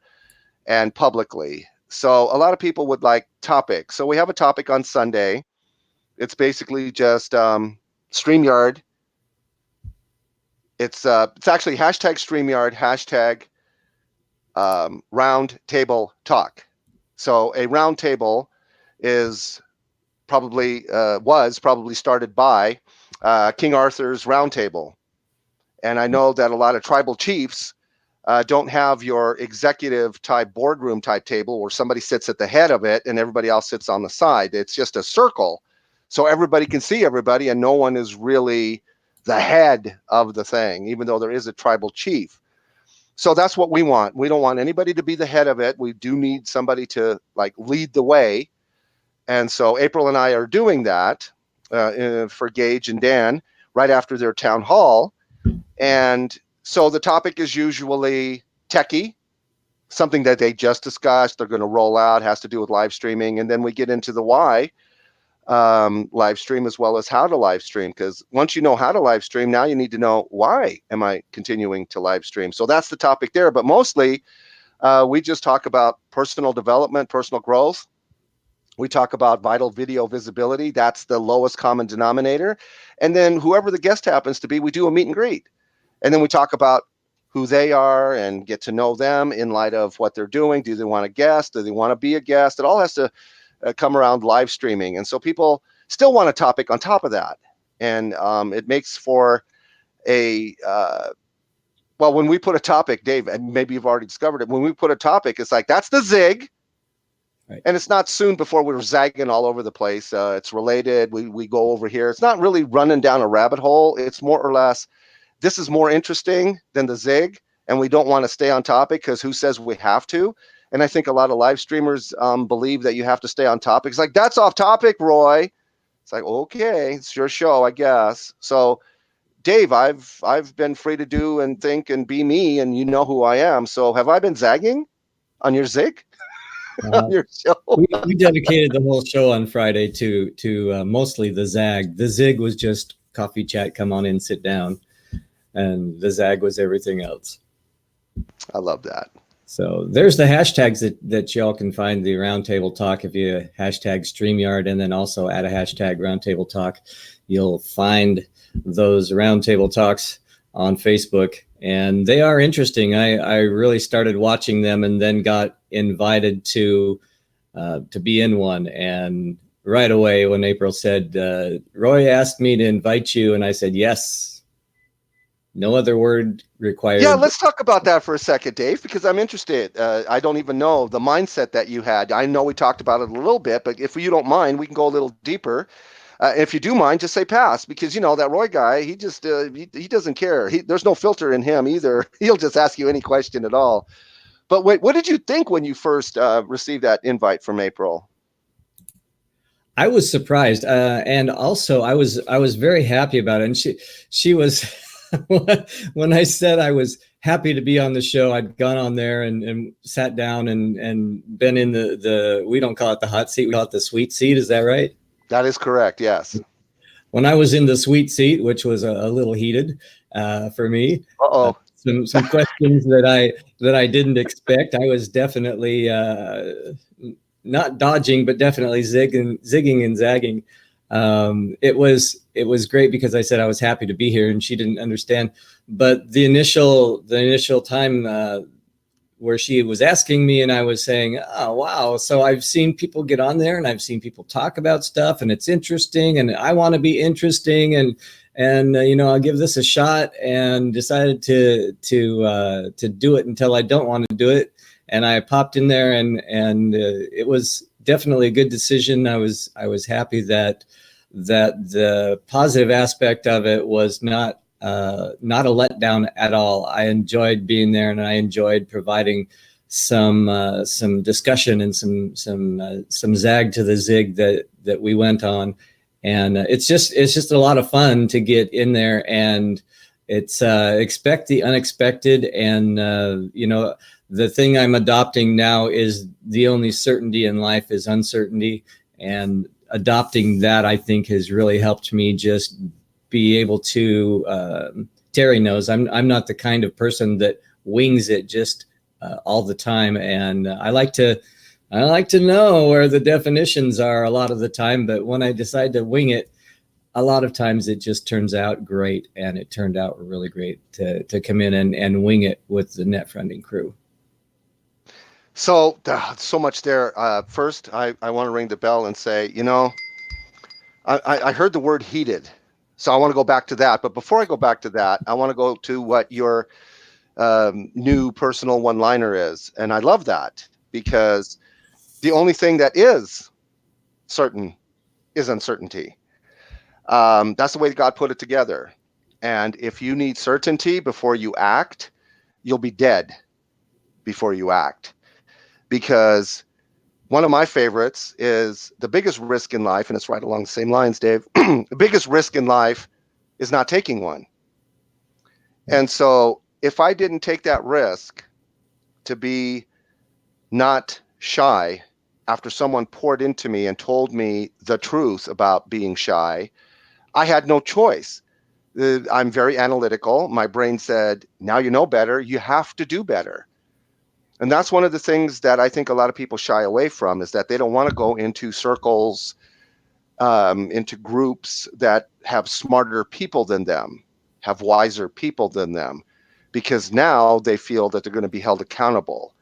and publicly. So a lot of people would like topics. So we have a topic on Sunday. It's basically just StreamYard. It's actually hashtag StreamYard, hashtag round table talk. So a round table is was probably started by King Arthur's round table. And I know that a lot of tribal chiefs don't have your executive type boardroom type table where somebody sits at the head of it and everybody else sits on the side. It's just a circle. So everybody can see everybody and no one is really the head of the thing, even though there is a tribal chief. So that's what we want. We don't want anybody to be the head of it. We do need somebody to like lead the way. And so April and I are doing that for Gage and Dan right after their town hall. And so the topic is usually techie, something that they just discussed, they're going to roll out, has to do with live streaming. And then we get into the why live stream as well as how to live stream. Because once you know how to live stream, now you need to know why am I continuing to live stream. So that's the topic there. But mostly we just talk about personal development, personal growth, We talk about vital video visibility. That's the lowest common denominator. And then whoever the guest happens to be, we do a meet and greet. And then we talk about who they are and get to know them in light of what they're doing. Do they want a guest? Do they want to be a guest? It all has to come around live streaming. And so people still want a topic on top of that. And it makes for a, well, when we put a topic, Dave, and maybe you've already discovered it, when we put a topic, it's like, that's the zig. Right. And it's not soon before we're zagging all over the place. It's related. We go over here. It's not really running down a rabbit hole. It's more or less, this is more interesting than the zig, and we don't want to stay on topic because who says we have to? And I think a lot of live streamers believe that you have to stay on topic. It's like, that's off topic, Roy. It's like, okay, it's your show, I guess. So, Dave, I've been free to do and think and be me, and you know who I am. So have I been zagging on your zig? On your show? We dedicated the whole show on Friday to mostly the zag. The zig was just coffee chat, come on in, sit down. And the zag was everything else. I love that. So there's the hashtags that y'all can find the Roundtable Talk. If you hashtag StreamYard and then also add a hashtag Roundtable Talk, you'll find those Roundtable Talks on Facebook. And they are interesting. I really started watching them and then got invited to be in one. And right away when April said, Roy asked me to invite you, and I said, yes. No other word required. Yeah, let's talk about that for a second, Dave, because I'm interested. I don't even know the mindset that you had. I know we talked about it a little bit, but if you don't mind, we can go a little deeper. If you do mind, just say pass, because, you know, that Roy guy, he just he doesn't care. There's no filter in him either. He'll just ask you any question at all. But wait, what did you think when you first received that invite from April? I was surprised, and also I was very happy about it. And she was. When I said I was happy to be on the show, I'd gone on there and sat down and been in the we don't call it the hot seat, we call it the sweet seat. Is that right? That is correct, yes. When I was in the sweet seat, which was a little heated for me, some questions that I didn't expect. I was definitely not dodging, but definitely zigging and zagging. It was great because I said I was happy to be here, and she didn't understand. But the initial time where she was asking me and I was saying, oh, wow. So I've seen people get on there and I've seen people talk about stuff and it's interesting and I want to be interesting and you know, I'll give this a shot, and decided to do it until I don't want to do it. And I popped in there and it was definitely a good decision. I was happy that the positive aspect of it was not a letdown at all. I enjoyed being there, and I enjoyed providing some discussion and some zag to the zig that we went on. And it's just a lot of fun to get in there, and it's expect the unexpected. And you know, the thing I'm adopting now is the only certainty in life is uncertainty, and adopting that, I think, has really helped me just be able to, Terry knows I'm not the kind of person that wings it just all the time. And I like to know where the definitions are a lot of the time, but when I decide to wing it, a lot of times it just turns out great. And it turned out really great to come in and wing it with the net funding crew. So much there. First, I want to ring the bell and say, you know, I heard the word heated. So I want to go back to that. But before I go back to that, I want to go to what your new personal one-liner is. And I love that, because the only thing that is certain is uncertainty. That's the way God put it together. And if you need certainty before you act, you'll be dead before you act. Because one of my favorites is the biggest risk in life, and it's right along the same lines, Dave. The biggest risk in life is not taking one. And so if I didn't take that risk to be not shy after someone poured into me and told me the truth about being shy, I had no choice. I'm very analytical. My brain said, now you know better, you have to do better. And that's one of the things that I think a lot of people shy away from, is that they don't want to go into circles, into groups that have smarter people than them, have wiser people than them, because now they feel that they're going to be held accountable.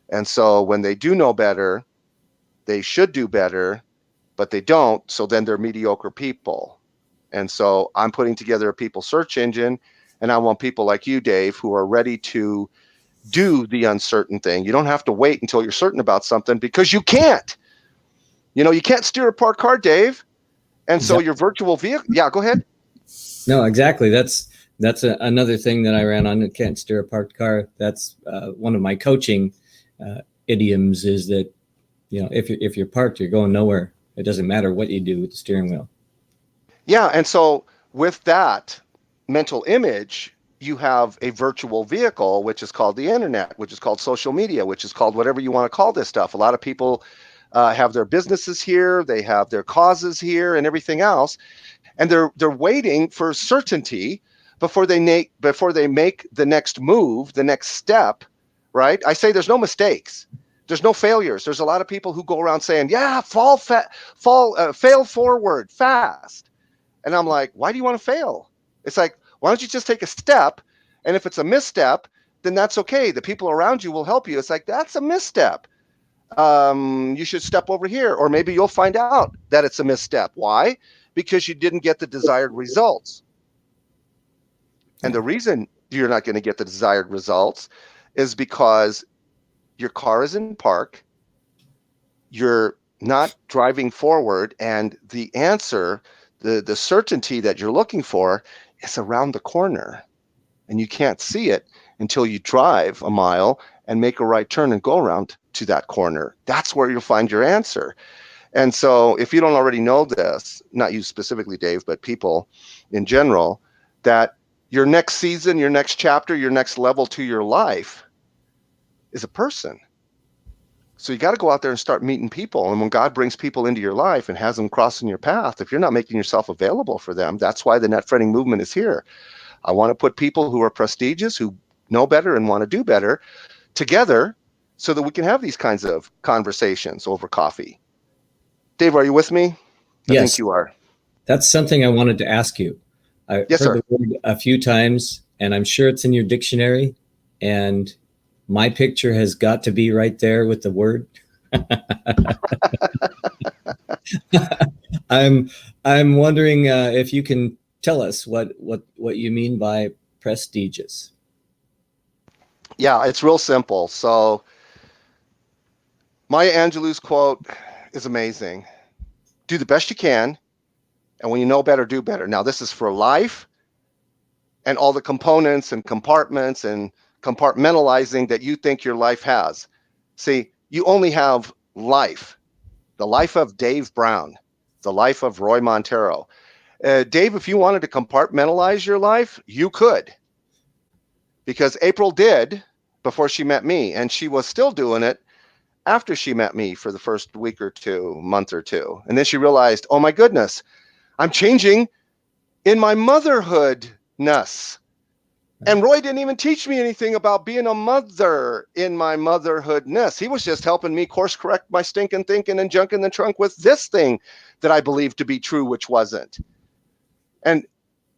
And so when they do know better, they should do better, but they don't. So then they're mediocre people. And so I'm putting together a people search engine, and I want people like you, Dave, who are ready to do the uncertain thing. You don't have to wait until you're certain about something, because you can't. You can't steer a parked car, Dave. And so Exactly. your virtual vehicle, yeah, go ahead. No, exactly. That's another thing that I ran on. Can't steer a parked car. That's one of my coaching idioms, is that if you're parked, you're going nowhere. It doesn't matter what you do with the steering wheel. Yeah. And so with that mental image, you have a virtual vehicle, which is called the internet, which is called social media, which is called whatever you want to call this stuff. A lot of people have their businesses here, they have their causes here, and everything else, and they're waiting for certainty before they make the next move, the next step. Right? I say there's no mistakes. There's no failures. There's a lot of people who go around saying, "Yeah, fail forward fast." And I'm like, why do you want to fail? It's like, why don't you just take a step? And if it's a misstep, then that's okay. The people around you will help you. It's like, that's a misstep. You should step over here. Or maybe you'll find out that it's a misstep. Why? Because you didn't get the desired results. And Yeah. the reason you're not going to get the desired results is because your car is in park, you're not driving forward, and the answer, the certainty that you're looking for, is around the corner, and you can't see it until you drive a mile and make a right turn and go around to that corner. That's where you'll find your answer. And so if you don't already know this, not you specifically, Dave, but people in general, that your next season, your next chapter, your next level to your life is a person. So you got to go out there and start meeting people. And when God brings people into your life and has them crossing your path, if you're not making yourself available for them, that's why the net fretting movement is here. I want to put people who are prestigious, who know better and want to do better, together so that we can have these kinds of conversations over coffee. Dave, are you with me? I think Yes, you are. that's something I wanted to ask you. I Yes, heard sir. the word a few times, and I'm sure it's in your dictionary. And my picture has got to be right there with the word. I'm I'm wondering if you can tell us what you mean by prestigious. Yeah, it's real simple. So Maya Angelou's quote is amazing. Do the best you can, and when you know better, do better. Now, this is for life and all the components and compartments and compartmentalizing that you think your life has. See, you only have life, the life of Dave Brown, the life of Roy Montero. Dave, if you wanted to compartmentalize your life, you could, because April did before she met me, and she was still doing it after she met me for the first week or two, month or two. And then she realized, oh my goodness, I'm changing in my motherhoodness. And Roy didn't even teach me anything about being a mother in my motherhoodness. He was just helping me course correct my stinking thinking and junk in the trunk with this thing that I believed to be true, which wasn't. And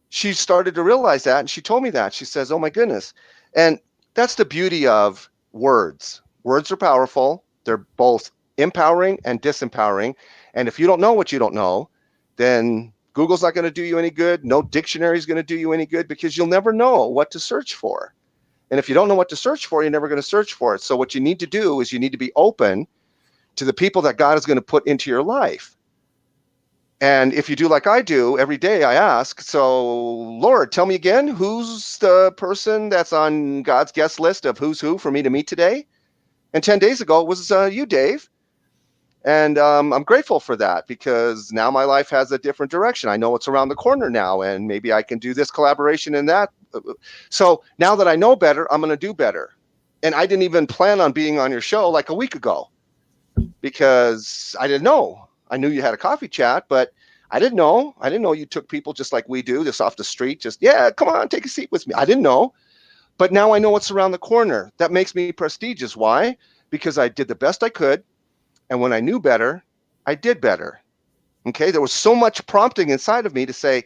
she started to realize that. And she told me that. She says, oh my goodness. And that's the beauty of words. Words are powerful. They're both empowering and disempowering. And if you don't know what you don't know, then Google's not going to do you any good. No dictionary is going to do you any good, because you'll never know what to search for. And if you don't know what to search for, you're never going to search for it. So what you need to do is you need to be open to the people that God is going to put into your life. And if you do like I do, every day I ask, so Lord, tell me again, who's the person that's on God's guest list of who's who for me to meet today? And 10 days ago, it was you, Dave. And I'm grateful for that, because now my life has a different direction. I know what's around the corner now, and maybe I can do this collaboration and that. So now that I know better, I'm going to do better. And I didn't even plan on being on your show like a week ago, because I didn't know. I knew you had a coffee chat, but I didn't know. I didn't know you took people just like we do, just off the street. Just, yeah, come on, take a seat with me. I didn't know. But now I know what's around the corner. That makes me prestigious. Why? Because I did the best I could. And when I knew better, I did better. Okay. There was so much prompting inside of me to say,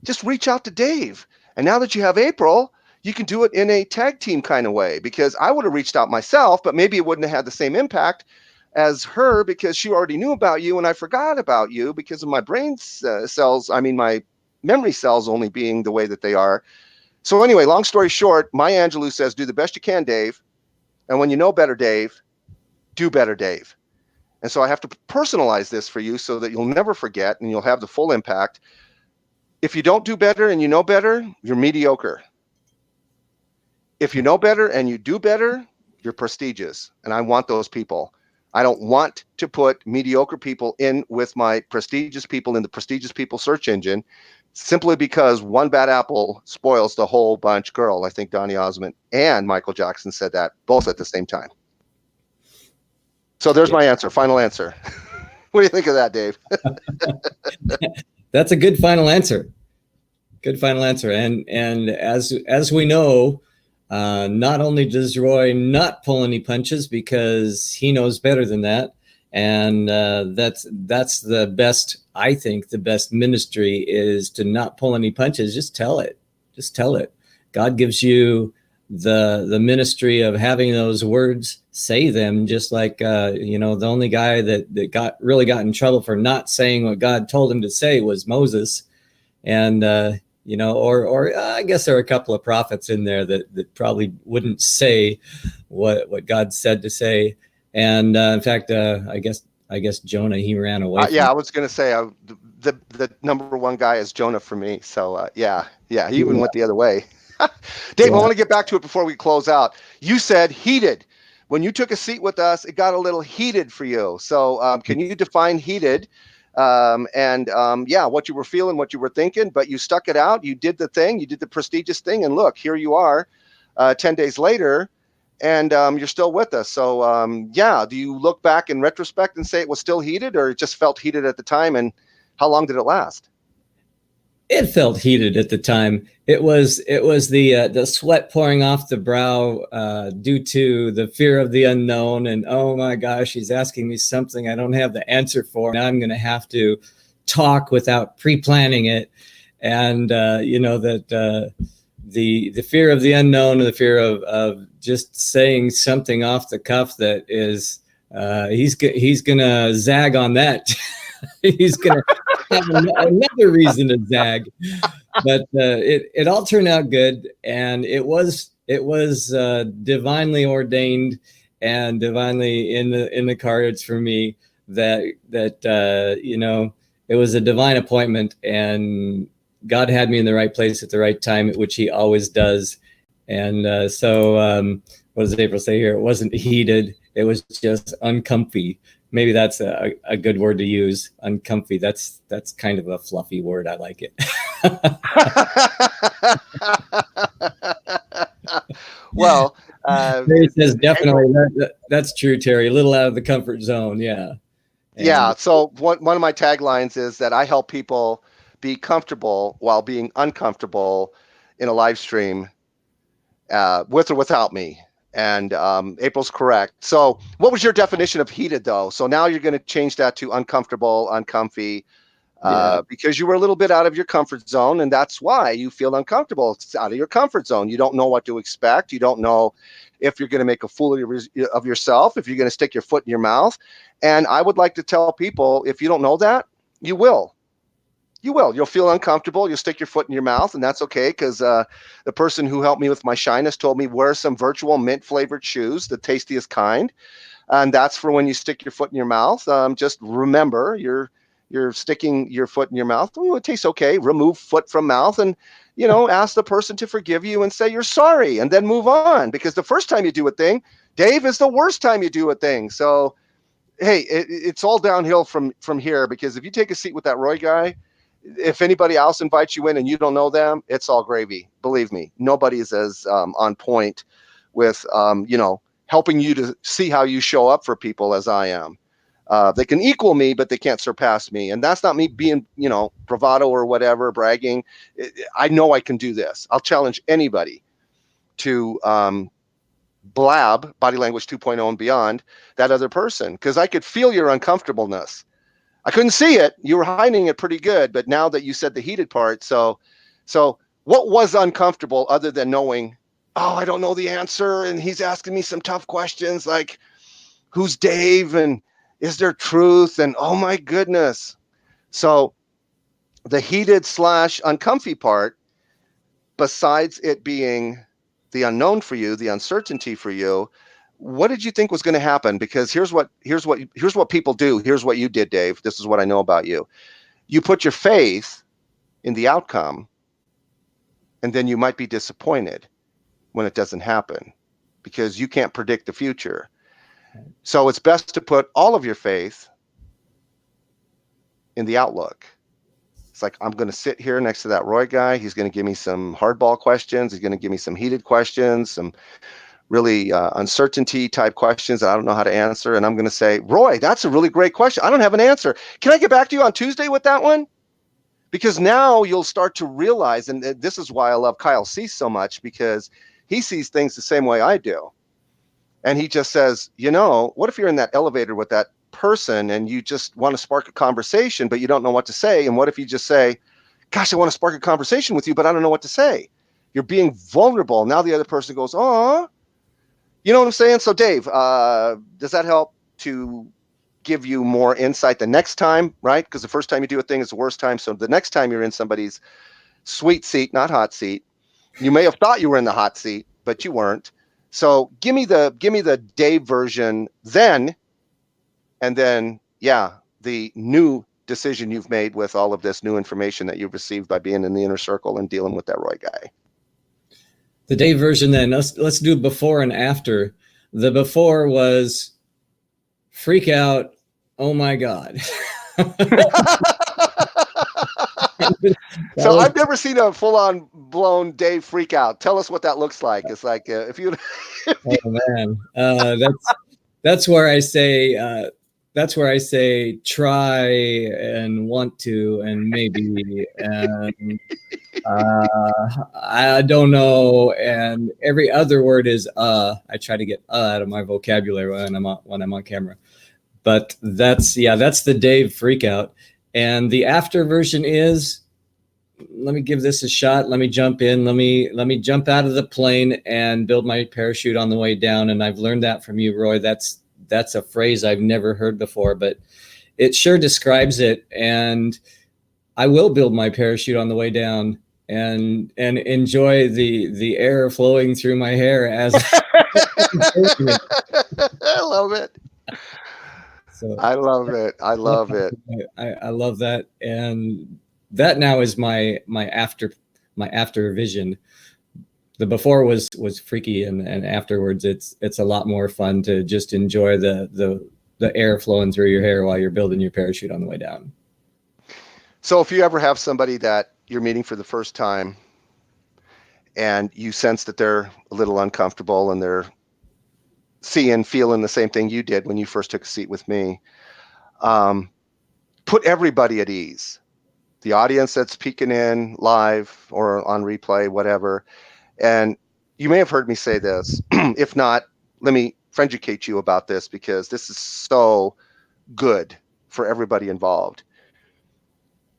just reach out to Dave. And now that you have April, you can do it in a tag team kind of way, because I would have reached out myself, but maybe it wouldn't have had the same impact as her, because she already knew about you and I forgot about you because of my brain cells. I mean, my memory cells only being the way that they are. So anyway, long story short, Maya Angelou says, do the best you can, Dave. And when you know better, Dave, do better, Dave. And so I have to personalize this for you so that you'll never forget and you'll have the full impact. If you don't do better and you know better, you're mediocre. If you know better and you do better, you're prestigious. And I want those people. I don't want to put mediocre people in with my prestigious people in the prestigious people search engine, simply because one bad apple spoils the whole bunch. Girl, I think Donny Osmond and Michael Jackson said that both at the same time. So there's my answer, final answer. What do you think of that, Dave? That's a good final answer. Good final answer. And as we know, not only does Roy not pull any punches because he knows better than that, and that's the best. I think the best ministry is to not pull any punches. Just tell it. Just tell it. God gives you the ministry of having those words. Say them. Just like the only guy that got in trouble for not saying what God told him to say was Moses, and or I guess there are a couple of prophets in there that probably wouldn't say what God said to say. And in fact, I guess Jonah, he ran away. I was going to say the number one guy is Jonah for me. So he even went the other way. Dave, I want to get back to it before we close out. You said heated. When you took a seat with us, it got a little heated for you. So can you define heated? What you were feeling, what you were thinking, but you stuck it out. You did the thing, you did the prestigious thing. And look, here you are 10 days later, and you're still with us. So do you look back in retrospect and say it was still heated, or it just felt heated at the time? And how long did it last? It felt heated at the time. It was the sweat pouring off the brow due to the fear of the unknown. And oh my gosh, he's asking me something I don't have the answer for. Now I'm going to have to talk without pre-planning it. And the fear of the unknown and the fear of just saying something off the cuff that is he's going to zag on that. He's going to have another reason to zag, but it all turned out good, and it was divinely ordained and divinely in the cards for me that it was a divine appointment, and God had me in the right place at the right time, which He always does. And what does April say here? It wasn't heated; it was just uncomfy. Maybe that's a good word to use. Uncomfy. That's kind of a fluffy word. I like it. Well, Terry says definitely. That's true, Terry. A little out of the comfort zone. Yeah. So one of my taglines is that I help people be comfortable while being uncomfortable in a live stream, with or without me. And April's correct. So what was your definition of heated, though? So now you're going to change that to uncomfortable, uncomfy, because you were a little bit out of your comfort zone, and that's why you feel uncomfortable. It's out of your comfort zone. You don't know what to expect. You don't know if you're going to make a fool of yourself, if you're going to stick your foot in your mouth. And I would like to tell people, if you don't know that, you will. You'll feel uncomfortable. You'll stick your foot in your mouth, and that's okay, because the person who helped me with my shyness told me, wear some virtual mint flavored shoes, the tastiest kind. And that's for when you stick your foot in your mouth. Just remember, you're sticking your foot in your mouth. Oh, it tastes okay. Remove foot from mouth, and ask the person to forgive you and say you're sorry, and then move on. Because the first time you do a thing, Dave, is the worst time you do a thing. So hey, it's all downhill from here, because if you take a seat with that Roy guy, if anybody else invites you in and you don't know them, it's all gravy. Believe me, nobody is as on point with helping you to see how you show up for people as I am. They can equal me, but they can't surpass me. And that's not me being, bravado or whatever, bragging. I know I can do this. I'll challenge anybody to blab body language 2.0 and beyond that other person, because I could feel your uncomfortableness. I couldn't see it. You were hiding it pretty good, but now that you said the heated part, so what was uncomfortable other than knowing, oh, I don't know the answer, and he's asking me some tough questions like, who's Dave, and is there truth, and oh my goodness. So the heated / uncomfy part, besides it being the unknown for you, the uncertainty for you, what did you think was going to happen? Because here's what people do. Here's what you did, Dave. This is what I know about you. You put your faith in the outcome, and then you might be disappointed when it doesn't happen, because you can't predict the future. So it's best to put all of your faith in the outlook. It's like, I'm going to sit here next to that Roy guy. He's going to give me some hardball questions. He's going to give me some heated questions, some really uncertainty type questions that I don't know how to answer. And I'm going to say, Roy, that's a really great question. I don't have an answer. Can I get back to you on Tuesday with that one? Because now you'll start to realize, and this is why I love Kyle Cease so much, because he sees things the same way I do. And he just says, what if you're in that elevator with that person and you just want to spark a conversation, but you don't know what to say? And what if you just say, gosh, I want to spark a conversation with you, but I don't know what to say? You're being vulnerable. Now the other person goes, oh, you know what I'm saying? So Dave, does that help to give you more insight the next time, right? Because the first time you do a thing is the worst time. So the next time you're in somebody's sweet seat, not hot seat, you may have thought you were in the hot seat, but you weren't. So give me the Dave version then, and then, the new decision you've made with all of this new information that you've received by being in the inner circle and dealing with that Roy guy. The Dave version then, let's do before and after. The before was freak out, oh my God. So I've never seen a full-on blown Dave freak out. Tell us what that looks like. It's like if you. Oh man, that's where I say try and want to and maybe and I don't know, and every other word is I try to get out of my vocabulary when I'm on camera. But that's the Dave freakout. And the after version is, let me give this a shot. Let me jump in. Let me jump out of the plane and build my parachute on the way down. And I've learned that from you, Roy. That's a phrase I've never heard before, but it sure describes it. And I will build my parachute on the way down and enjoy the air flowing through my hair as I love it. So I love it. I love it. I love that. And that now is my after vision. The before was freaky, and afterwards it's a lot more fun to just enjoy the air flowing through your hair while you're building your parachute on the way down. So if you ever have somebody that you're meeting for the first time and you sense that they're a little uncomfortable and they're feeling the same thing you did when you first took a seat with me, put everybody at ease. The audience that's peeking in live or on replay, whatever. And you may have heard me say this. If not, let me educate you about this, because this is so good for everybody involved.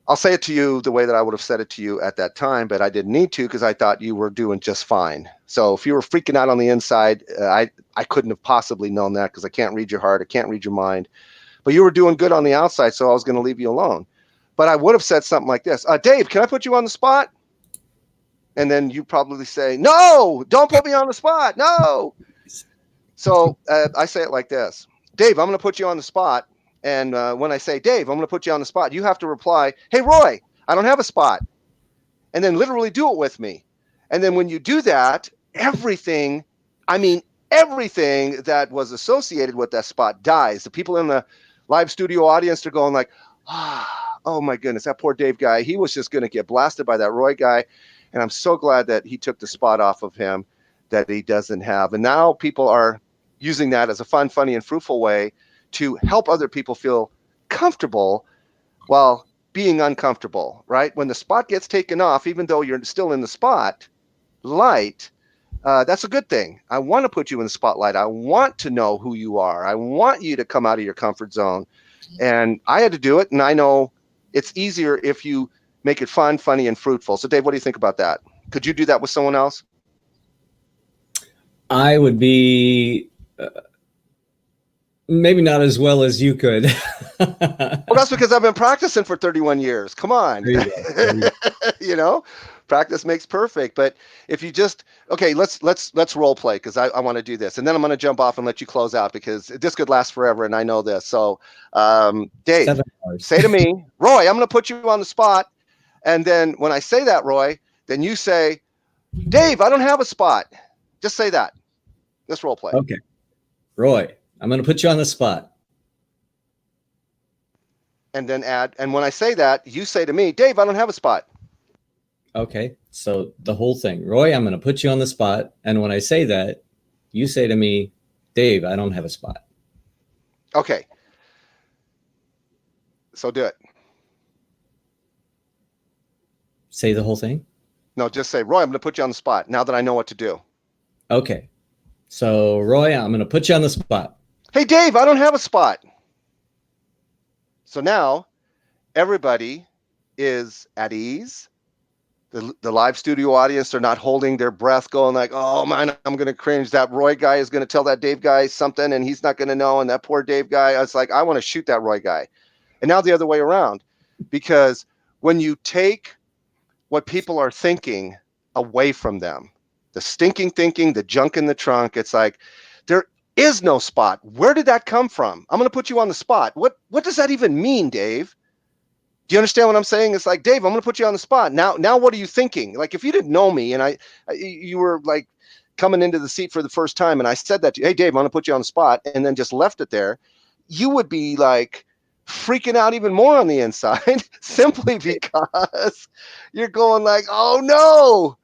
I'll say it to you the way that I would have said it to you at that time, but I didn't need to, because I thought you were doing just fine. So if you were freaking out on the inside, I couldn't have possibly known that, because I can't read your heart. I can't read your mind. But you were doing good on the outside, so I was going to leave you alone. But I would have said something like this. Dave, can I put you on the spot? And then you probably say, no, don't put me on the spot. No. So I say it like this. Dave, I'm going to put you on the spot. And when I say, Dave, I'm going to put you on the spot, you have to reply, hey, Roy, I don't have a spot. And then literally do it with me. And then when you do that, everything that was associated with that spot dies. The people in the live studio audience are going like, oh my goodness, that poor Dave guy. He was just going to get blasted by that Roy guy. And I'm so glad that he took the spot off of him that he doesn't have. And now people are using that as a fun, funny, and fruitful way to help other people feel comfortable while being uncomfortable, right? When the spot gets taken off, even though you're still in the spot light, That's a good thing. I want to put you in the spotlight. I want to know who you are. I want you to come out of your comfort zone. And I had to do it. And I know it's easier if you make it fun, funny, and fruitful. So, Dave, what do you think about that? Could you do that with someone else? I would be maybe not as well as you could. Well, that's because I've been practicing for 31 years. Come on. There you go. There you go. You know, practice makes perfect. But if you just, okay, let's role play, because I want to do this. And then I'm going to jump off and let you close out, because this could last forever. And I know this. So, Dave, 7 hours. say to me, Roy, I'm going to put you on the spot. And then when I say that, Roy, then you say, Dave, I don't have a spot. Just say that. Let's role play. Okay. Roy, I'm going to put you on the spot. And then add, and when I say that, you say to me, Dave, I don't have a spot. Okay. So the whole thing. Roy, I'm going to put you on the spot. And when I say that, you say to me, Dave, I don't have a spot. Okay. So do it. Say the whole thing? No, just say, Roy, I'm going to put you on the spot now that I know what to do. Okay. So, Roy, I'm going to put you on the spot. Hey, Dave, I don't have a spot. So now everybody is at ease. The live studio audience are not holding their breath, going like, oh, man, I'm going to cringe. That Roy guy is going to tell that Dave guy something, and he's not going to know. And that poor Dave guy, I was like, I want to shoot that Roy guy. And now the other way around, because when you take what people are thinking away from them, the stinking thinking, the junk in the trunk, it's like, there is no spot. Where did that come from? I'm going to put you on the spot. What does that even mean, Dave? Do you understand what I'm saying? It's like, Dave, I'm going to put you on the spot. Now what are you thinking? Like, if you didn't know me and you were like coming into the seat for the first time, and I said that to you, hey, Dave, I'm going to put you on the spot, and then just left it there, you would be like freaking out even more on the inside, simply because you're going like, oh no.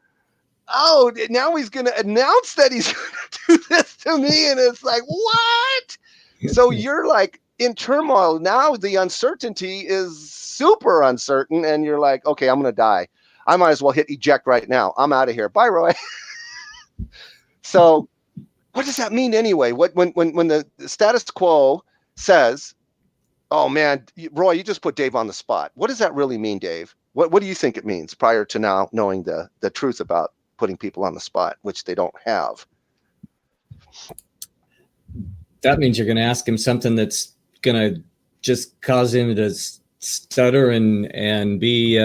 Oh, now he's going to announce that he's going to do this to me. And it's like, what? So you're like in turmoil. Now the uncertainty is super uncertain. And you're like, okay, I'm going to die. I might as well hit eject right now. I'm out of here. Bye, Roy. So what does that mean anyway? When the status quo says, oh man, Roy, you just put Dave on the spot. What does that really mean, Dave? What do you think it means prior to now knowing the truth about putting people on the spot, which they don't have? That means you're going to ask him something that's going to just cause him to stutter and be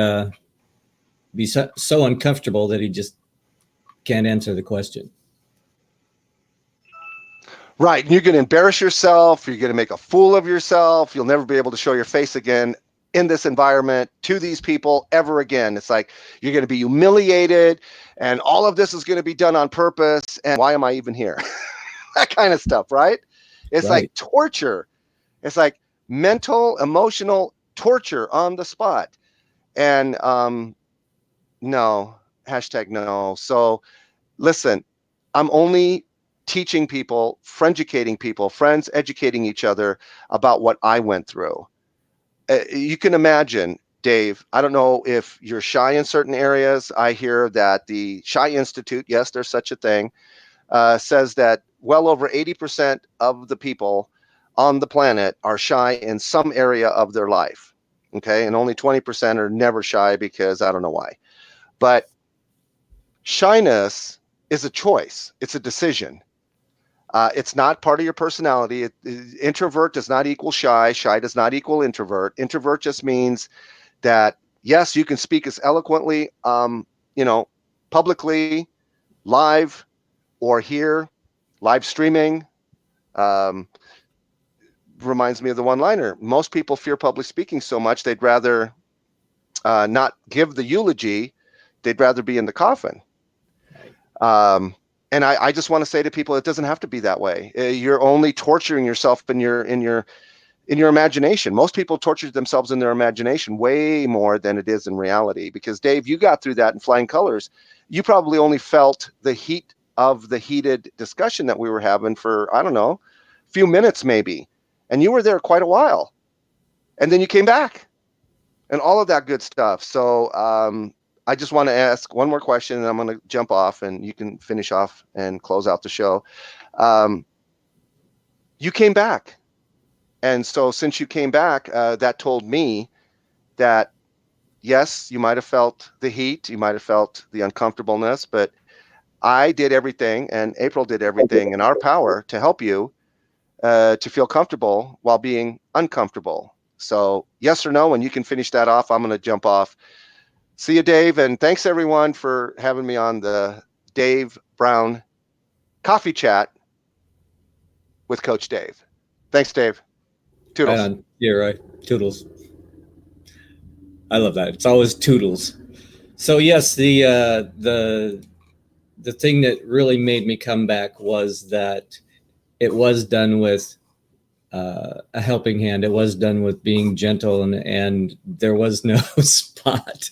so uncomfortable that he just can't answer the question. Right. You're going to embarrass yourself. You're going to make a fool of yourself. You'll never be able to show your face again in this environment to these people ever again. It's like you're going to be humiliated, and all of this is going to be done on purpose. And why am I even here? That kind of stuff, right? It's Right. like torture. It's like mental, emotional torture on the spot. And no, hashtag no. So listen, I'm only teaching people, frienducating people, friends educating each other about what I went through. You can imagine, Dave, I don't know if you're shy in certain areas. I hear that the Shy Institute, yes, there's such a thing, says that well over 80% of the people on the planet are shy in some area of their life. Okay. And only 20% are never shy, because I don't know why. But shyness is a choice. It's a decision. It's not part of your personality. Introvert does not equal shy. Shy does not equal introvert. Introvert just means that, yes, you can speak as eloquently, publicly, live, or here, live streaming. Reminds me of the one-liner. Most people fear public speaking so much they'd rather not give the eulogy. They'd rather be in the coffin. And I just want to say to people, it doesn't have to be that way. You're only torturing yourself in your imagination. Most people torture themselves in their imagination way more than it is in reality. Because Dave, you got through that in flying colors. You probably only felt the heat of the heated discussion that we were having for, I don't know, a few minutes maybe. And you were there quite a while. And then you came back and all of that good stuff. So I just want to ask one more question, and I'm going to jump off, and you can finish off and close out the show. Um, you came back, and so since you came back, that told me that yes, you might have felt the heat, you might have felt the uncomfortableness, but I did everything, and April did everything in our power to help you to feel comfortable while being uncomfortable. So, yes or no, and you can finish that off. I'm going to jump off. See you, Dave, and thanks everyone for having me on the Dave Brown Coffee Chat with Coach Dave. Thanks, Dave. Right Toodles. on. You're right. Toodles. I love that. It's always toodles. So yes, the thing that really made me come back was that it was done with a helping hand. It was done with being gentle, and there was no spot.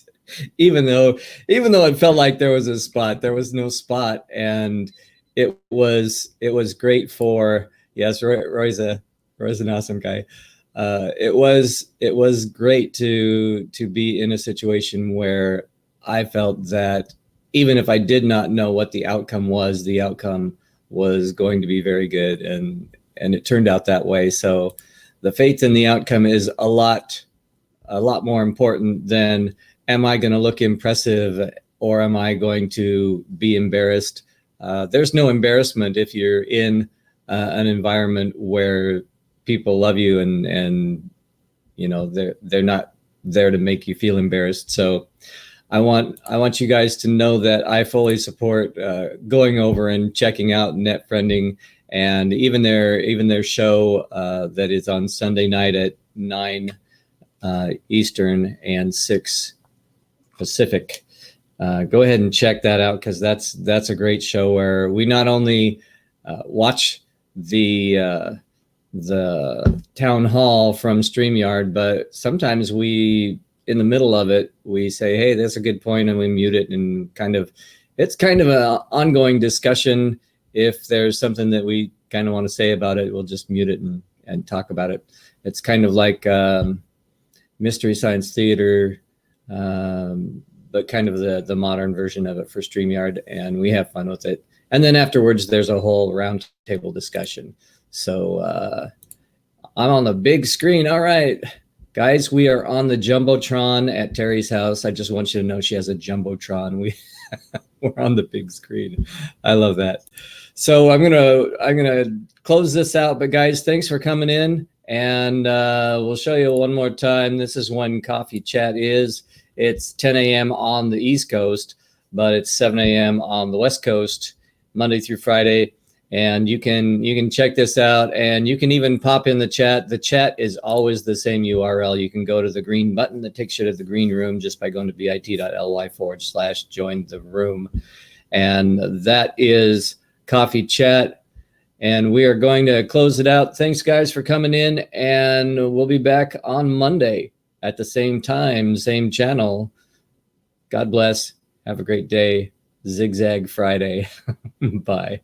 Even though it felt like there was a spot, there was no spot, and it was great for, yes, Roy's an awesome guy. It was great to be in a situation where I felt that even if I did not know what the outcome was, the outcome was going to be very good, and it turned out that way. So the faith in the outcome is a lot more important than, am I going to look impressive or am I going to be embarrassed? There's no embarrassment if you're in an environment where people love you, and they're not there to make you feel embarrassed. So I want you guys to know that I fully support going over and checking out Net Friending, and even their show that is on Sunday night at 9 Eastern and 6 Pacific. Go ahead and check that out, because that's a great show where we not only watch the town hall from StreamYard, but sometimes in the middle of it, we say, hey, that's a good point, and we mute it, and it's kind of an ongoing discussion. If there's something that we kind of want to say about it, we'll just mute it and talk about it. It's kind of like Mystery Science Theater, but kind of the modern version of it for StreamYard, and we have fun with it. And then afterwards, there's a whole roundtable discussion. So I'm on the big screen. All right, guys, we are on the Jumbotron at Terry's house. I just want you to know she has a Jumbotron. We're on the big screen. I love that. So I'm gonna close this out. But guys, thanks for coming in, and we'll show you one more time. This is when Coffee Chat is. It's 10 a.m. on the East Coast, but it's 7 a.m. on the West Coast, Monday through Friday. And you can check this out, and you can even pop in the chat. The chat is always the same URL. You can go to the green button that takes you to the green room just by going to bit.ly/join the room. And that is Coffee Chat. And we are going to close it out. Thanks, guys, for coming in, and we'll be back on Monday at the same time, same channel. God bless. Have a great day. Zigzag Friday. Bye.